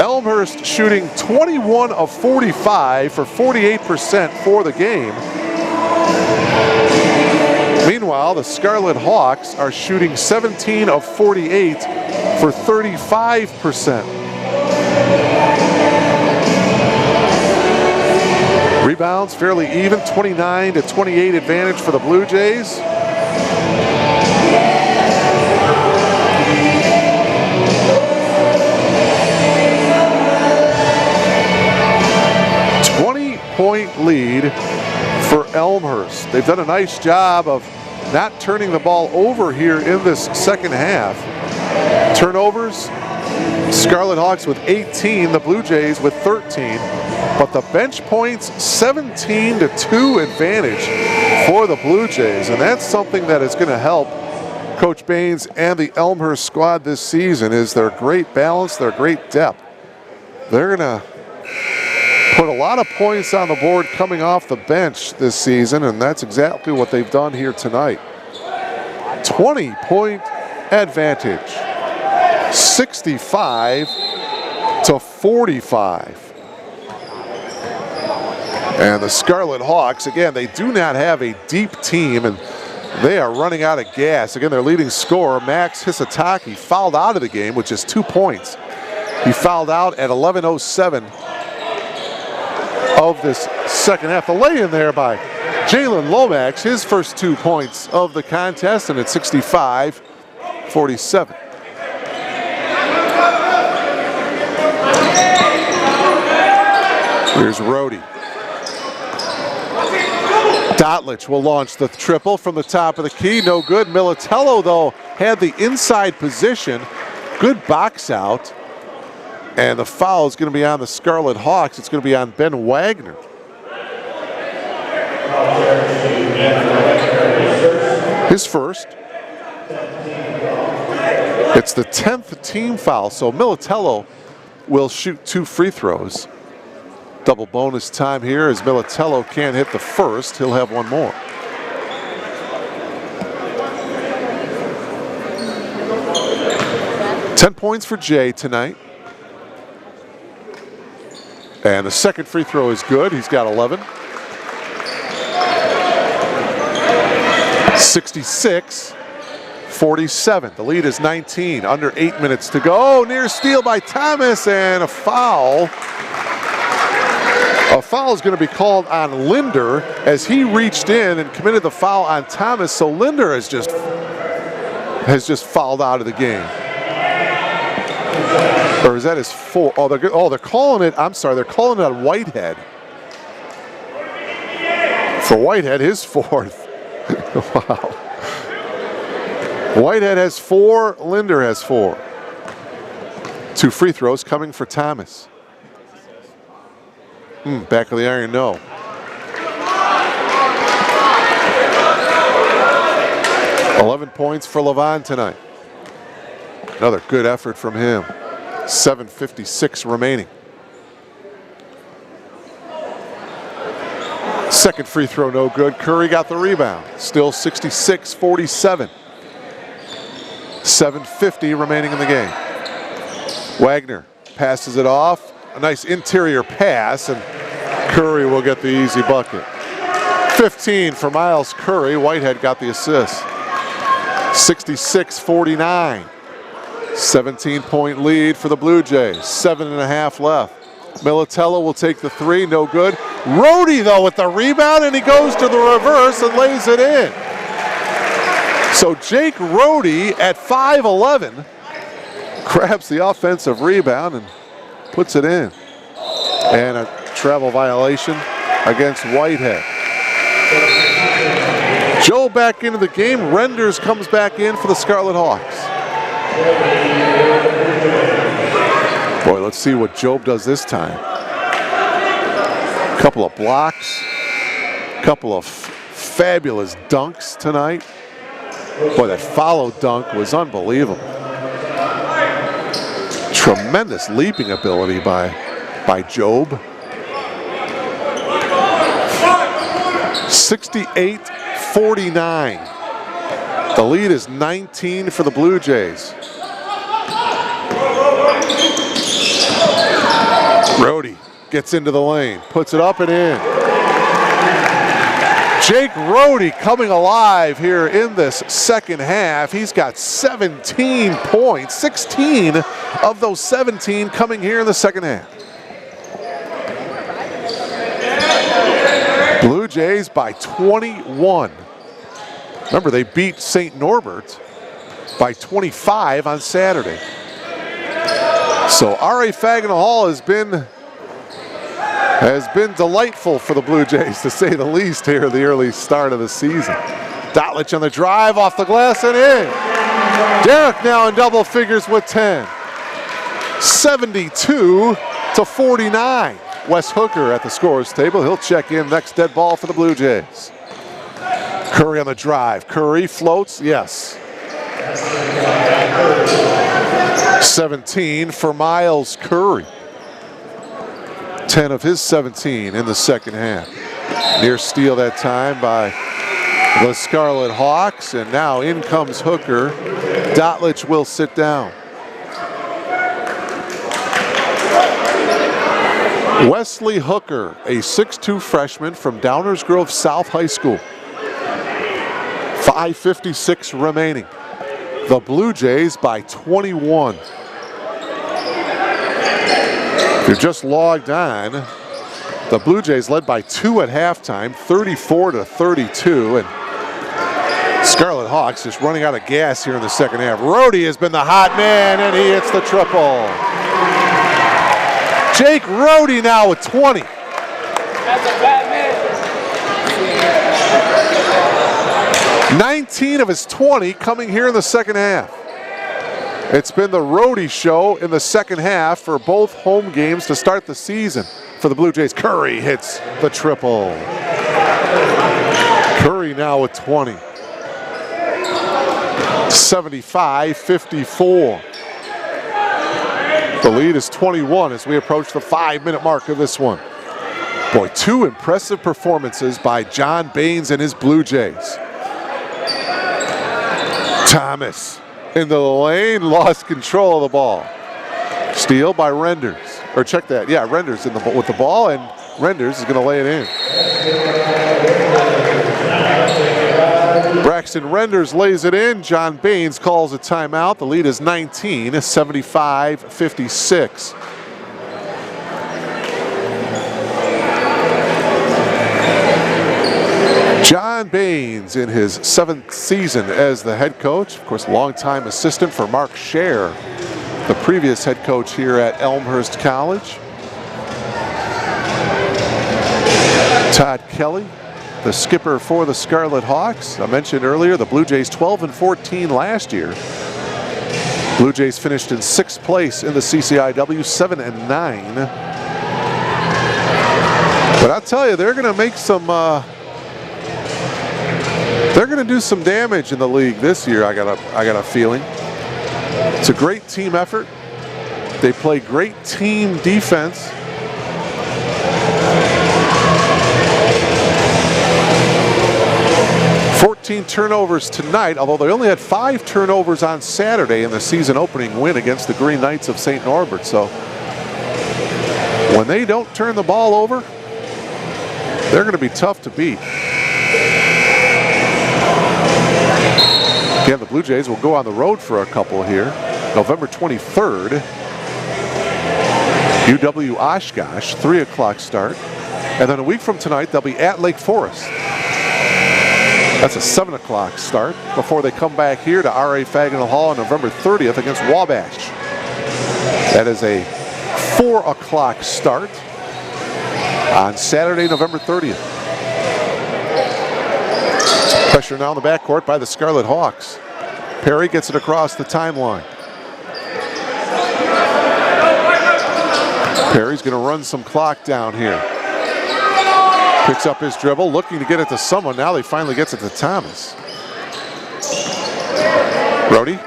Elmhurst shooting 21 of 45 for 48% for the game. Meanwhile, the Scarlet Hawks are shooting 17 of 48 for 35%. Rebounds fairly even, 29 to 28 advantage for the Blue Jays. Point lead for Elmhurst. They've done a nice job of not turning the ball over here in this second half. Turnovers, Scarlet Hawks with 18, the Blue Jays with 13. But the bench points, 17 to 2 advantage for the Blue Jays. And that's something that is going to help Coach Baines and the Elmhurst squad this season, is their great balance, their great depth. They're going to put a lot of points on the board coming off the bench this season, and that's exactly what they've done here tonight. 20-point advantage, 65 to 45. And the Scarlet Hawks, again, they do not have a deep team, and they are running out of gas. Again, their leading scorer, Max Hisataki, fouled out of the game with just 2 points. He fouled out at 11:07 of this second half. The lay-in there by Jalen Lomax, his first 2 points of the contest, and it's 65-47. Here's Rhodey. Dotlich will launch the triple from the top of the key. No good. Militello, though, had the inside position. Good box out. And the foul is going to be on the Scarlet Hawks. It's going to be on Ben Wagner. His first. It's the 10th team foul, so Militello will shoot 2 free throws. Double bonus time here as Militello can't hit the first. He'll have 1 more. Ten points for Jay tonight. And the second free throw is good. He's got 11. 66-47. The lead is 19. Under 8 minutes to go. Near steal by Thomas, and a foul. A foul is going to be called on Linder as he reached in and committed the foul on Thomas. So Linder has just fouled out of the game. Or is that his fourth? Oh, they're calling it. I'm sorry, they're calling it on Whitehead. For Whitehead, his 4th. Wow. Whitehead has 4. Linder has 4. 2 free throws coming for Thomas. Back of the iron, no. $11 points for Levon tonight. Another good effort from him. 7:56 remaining. Second free throw, no good. Curry got the rebound. Still 66-47. 7:50 remaining in the game. Wagner passes it off. A nice interior pass, and Curry will get the easy bucket. 15 for Miles Curry. Whitehead got the assist. 66-49. 17-point lead for the Blue Jays. 7.5 left. Militello will take the 3, no good. Rhodey, though, with the rebound, and he goes to the reverse and lays it in. So Jake Rhodey at 5'11", grabs the offensive rebound and puts it in. And a travel violation against Whitehead. Joe back into the game. Renders comes back in for the Scarlet Hawks. Boy, let's see what Job does this time. Couple of blocks, couple of fabulous dunks tonight. Boy, that follow dunk was unbelievable. Tremendous leaping ability by Job. 68-49. The lead is 19 for the Blue Jays. Rhodey gets into the lane, puts it up and in. Jake Rhodey coming alive here in this second half. He's got 17 points, 16 of those 17 coming here in the second half. Blue Jays by 21. Remember, they beat St. Norbert by 25 on Saturday. So R.A. Fagenal Hall has been delightful for the Blue Jays, to say the least, here at the early start of the season. Dotlich on the drive, off the glass and in. Derek now in double figures with 10. 72-49. Wes Hooker at the scorer's table. He'll check in next dead ball for the Blue Jays. Curry on the drive. Curry floats, yes. 17 for Miles Curry. 10 of his 17 in the second half. Near steal that time by the Scarlet Hawks, and now in comes Hooker. Dotlich will sit down. Wesley Hooker, a 6'2" freshman from Downers Grove South High School. 5:56 remaining. The Blue Jays by 21. If you're just logged on, the Blue Jays led by 2 at halftime, 34-32, and Scarlet Hawks just running out of gas here in the second half. Rhodey has been the hot man, and he hits the triple. Jake Rhodey now with 20. That's a bad man. 19 of his 20 coming here in the second half. It's been the Rhodey show in the second half for both home games to start the season for the Blue Jays. Curry hits the triple. Curry now with 20. 75-54. The lead is 21 as we approach the 5-minute mark of this one. Boy, 2 impressive performances by John Baines and his Blue Jays. Thomas into the lane, lost control of the ball. Steal by Renders. Or check that, yeah, Renders with the ball, and Renders is going to lay it in. Braxton Renders lays it in. John Baines calls a timeout. The lead is 19, 75-56. John Baines in his 7th season as the head coach. Of course, longtime assistant for Mark Scher, the previous head coach here at Elmhurst College. Todd Kelly, the skipper for the Scarlet Hawks. I mentioned earlier the Blue Jays 12-14 last year. Blue Jays finished in 6th place in the CCIW, 7-9. But I'll tell you, they're going to make some. They're going to do some damage in the league this year. I got a feeling. It's a great team effort. They play great team defense. Turnovers tonight, although they only had 5 turnovers on Saturday in the season opening win against the Green Knights of St. Norbert. So when they don't turn the ball over, they're going to be tough to beat. Again, the Blue Jays will go on the road for a couple here. November 23rd, UW Oshkosh, 3 o'clock start. And then a week from tonight, they'll be at Lake Forest. That's a 7 o'clock start before they come back here to R.A. Fagenal Hall on November 30th against Wabash. That is a 4 o'clock start on Saturday, November 30th. Pressure now in the backcourt by the Scarlet Hawks. Perry gets it across the timeline. Perry's going to run some clock down here. Picks up his dribble, looking to get it to someone. Now he finally gets it to Thomas. Brody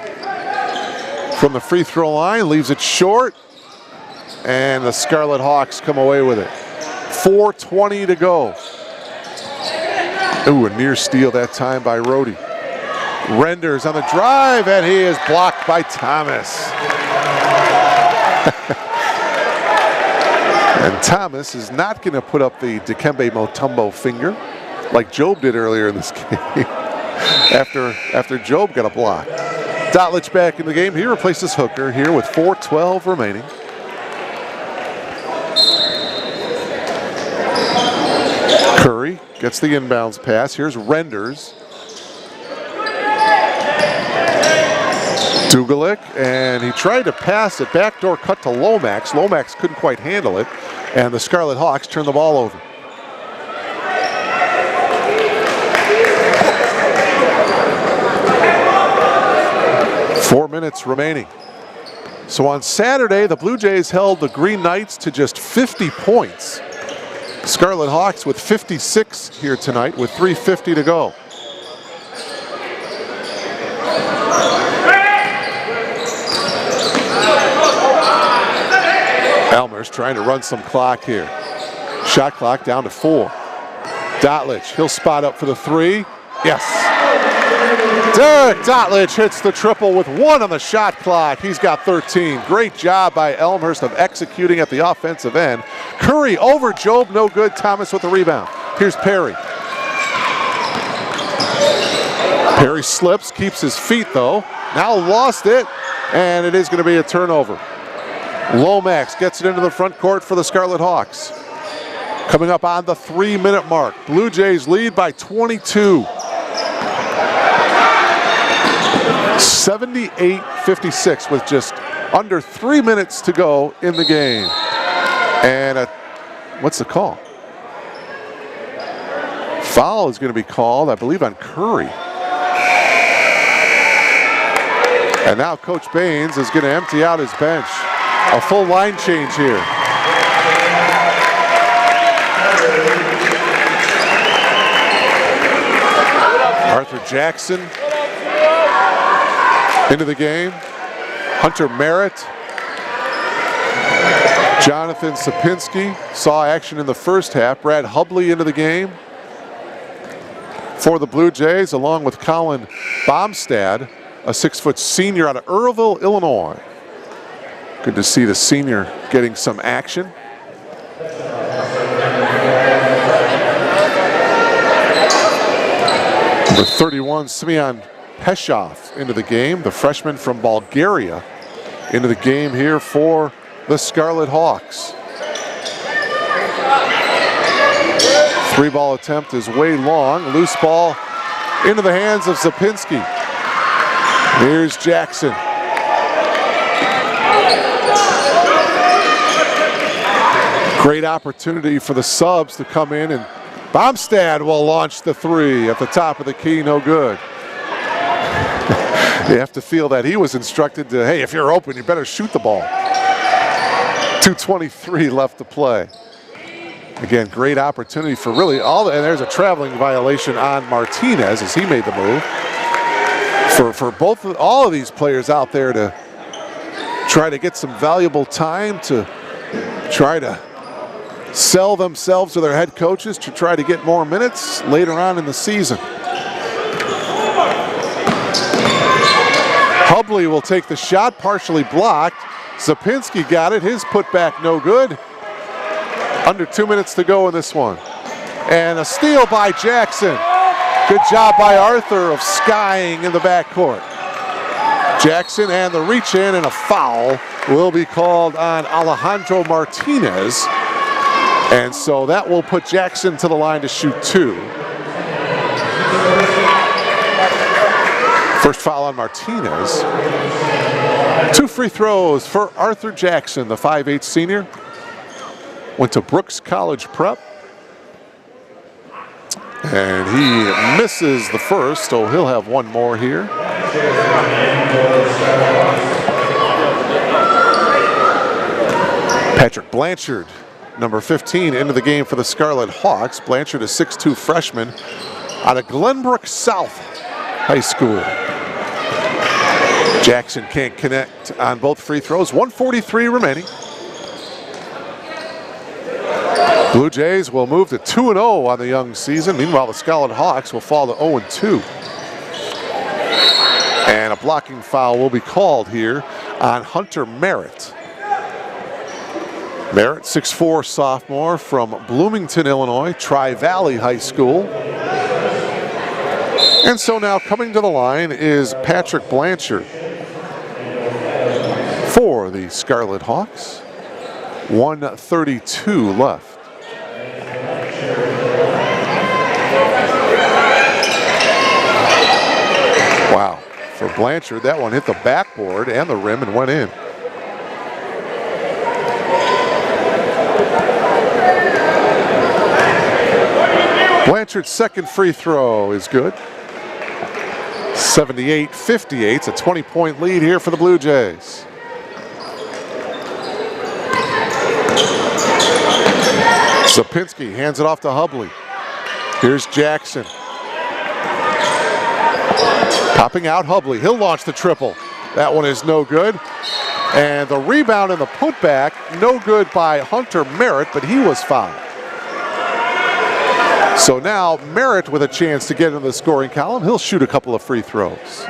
from the free throw line, leaves it short. And the Scarlet Hawks come away with it. 4:20 to go. Ooh, a near steal that time by Rhodey. Renders on the drive, and he is blocked by Thomas. And Thomas is not going to put up the Dikembe Mutombo finger like Job did earlier in this game after Job got a block. Dotlich back in the game. He replaces Hooker here with 4:12 remaining. Curry gets the inbounds pass. Here's Renders. Dugalic, and he tried to pass it. Backdoor cut to Lomax. Lomax couldn't quite handle it, and the Scarlet Hawks turn the ball over. Four minutes remaining. So on Saturday, the Blue Jays held the Green Knights to just 50 points. Scarlet Hawks with 56 here tonight with 3:50 to go. Elmhurst trying to run some clock here. Shot clock down to 4. Dotlich, he'll spot up for the 3. Yes. Derek Dotlich hits the triple with 1 on the shot clock. He's got 13. Great job by Elmhurst of executing at the offensive end. Curry over Job, no good. Thomas with the rebound. Here's Perry. Perry slips, keeps his feet though. Now lost it, and it is going to be a turnover. Lomax gets it into the front court for the Scarlet Hawks. Coming up on the 3-minute mark. Blue Jays lead by 22. 78-56 with just under 3 minutes to go in the game. And what's the call? Foul is going to be called, I believe, on Curry. And now Coach Baines is going to empty out his bench. A full line change here. Arthur Jackson into the game. Hunter Merritt. Jonathan Sapinski saw action in the first half. Brad Hubley into the game for the Blue Jays, along with Colin Bomstad, a 6-foot senior out of Earlville, Illinois. Good to see the senior getting some action. Number 31, Simeon Peshov into the game, the freshman from Bulgaria, into the game here for the Scarlet Hawks. 3-ball attempt is way long. Loose ball into the hands of Sapinski. Here's Jackson. Great opportunity for the subs to come in, and Bomstad will launch the 3 at the top of the key, no good. You have to feel that he was instructed to, hey, if you're open, you better shoot the ball. 2:23 left to play. Again, great opportunity for really all, and there's a traveling violation on Martinez as he made the move. For all of these players out there to try to get some valuable time to try to sell themselves to their head coaches to try to get more minutes later on in the season. Hubley will take the shot, partially blocked. Sapinski got it, his putback no good. Under 2 minutes to go in this one. And a steal by Jackson. Good job by Arthur of skying in the backcourt. Jackson and the reach in, and a foul will be called on Alejandro Martinez. And so that will put Jackson to the line to shoot 2. First foul on Martinez. Two free throws for Arthur Jackson, the 5'8" senior. Went to Brooks College Prep. And he misses the first, so he'll have one more here. Patrick Blanchard, number 15, into the game for the Scarlet Hawks. Blanchard, a 6'2" freshman out of Glenbrook South High School. Jackson can't connect on both free throws. 1:43 remaining. Blue Jays will move to 2-0 on the young season. Meanwhile, the Scarlet Hawks will fall to 0-2. And a blocking foul will be called here on Hunter Merritt. Merritt, 6'4" sophomore from Bloomington, Illinois, Tri-Valley High School. And so now coming to the line is Patrick Blanchard for the Scarlet Hawks. 1:32 left. Wow, for Blanchard, that one hit the backboard and the rim and went in. Blanchard's second free throw is good. 78-58, it's a 20-point lead here for the Blue Jays. Sapinski hands it off to Hubley. Here's Jackson. Popping out Hubley, he'll launch the triple. That one is no good. And the rebound and the putback, no good by Hunter Merritt, but he was fouled. So now Merritt with a chance to get into the scoring column. He'll shoot a couple of free throws.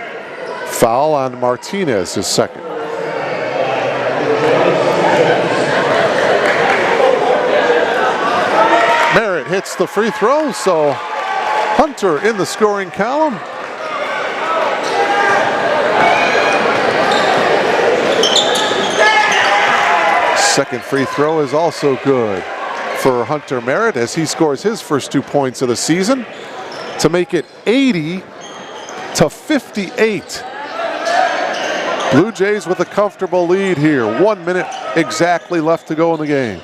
Foul on Martinez, his second. Merritt hits the free throw, so Hunter in the scoring column. Second free throw is also good for Hunter Merritt as he scores his first 2 points of the season to make it 80-58. Blue Jays with a comfortable lead here. 1 minute exactly left to go in the game.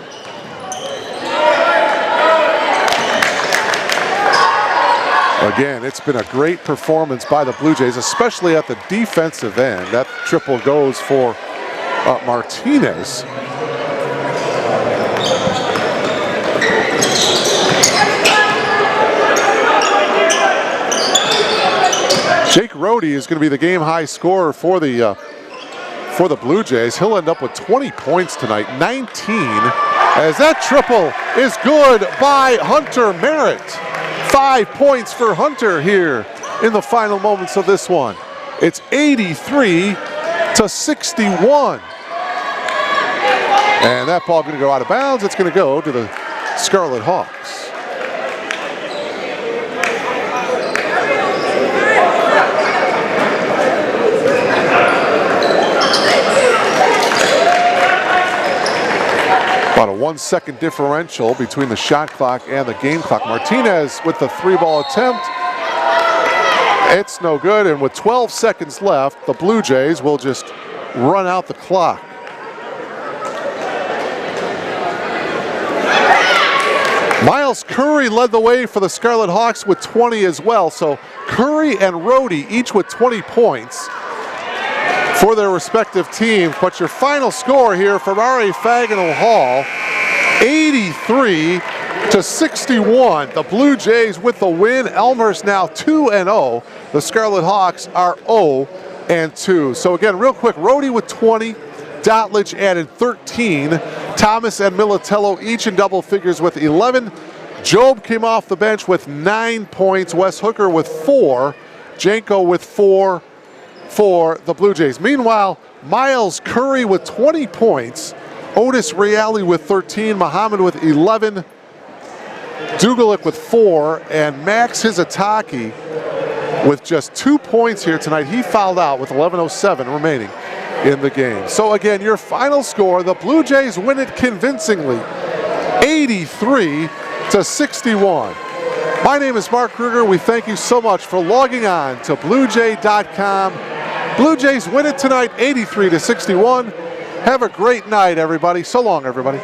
Again, it's been a great performance by the Blue Jays, especially at the defensive end. That triple goes for Martinez. Jake Rohde is going to be the game-high scorer for the Blue Jays. He'll end up with 20 points tonight, 19, as that triple is good by Hunter Merritt. 5 points for Hunter here in the final moments of this one. It's 83-61. And that ball going to go out of bounds. It's going to go to the Scarlet Hawks. About a 1 second differential between the shot clock and the game clock. Martinez with the 3-ball attempt. It's no good, and with 12 seconds left, the Blue Jays will just run out the clock. Miles Curry led the way for the Scarlet Hawks with 20 as well. So Curry and Rohde each with 20 points for their respective teams. But your final score here from R.A. Fagenal Hall, 83-61. The Blue Jays with the win. Elmhurst now 2-0. The Scarlet Hawks are 0-2. So again, real quick, Rohde with 20. Dotlich added 13. Thomas and Militello each in double figures with 11. Job came off the bench with 9 points. Wes Hooker with 4. Janko with 4 for the Blue Jays. Meanwhile, Miles Curry with 20 points. Otis Reale with 13. Muhammad with 11. Dugalik with 4. And Max Hizataki with just 2 points here tonight. He fouled out with 11:07 remaining in the game. So again, your final score, the Blue Jays win it convincingly, 83-61. My name is Mark Kruger. We thank you so much for logging on to BlueJay.com Blue Jays win it tonight, 83-61. Have a great night, everybody. So long, everybody.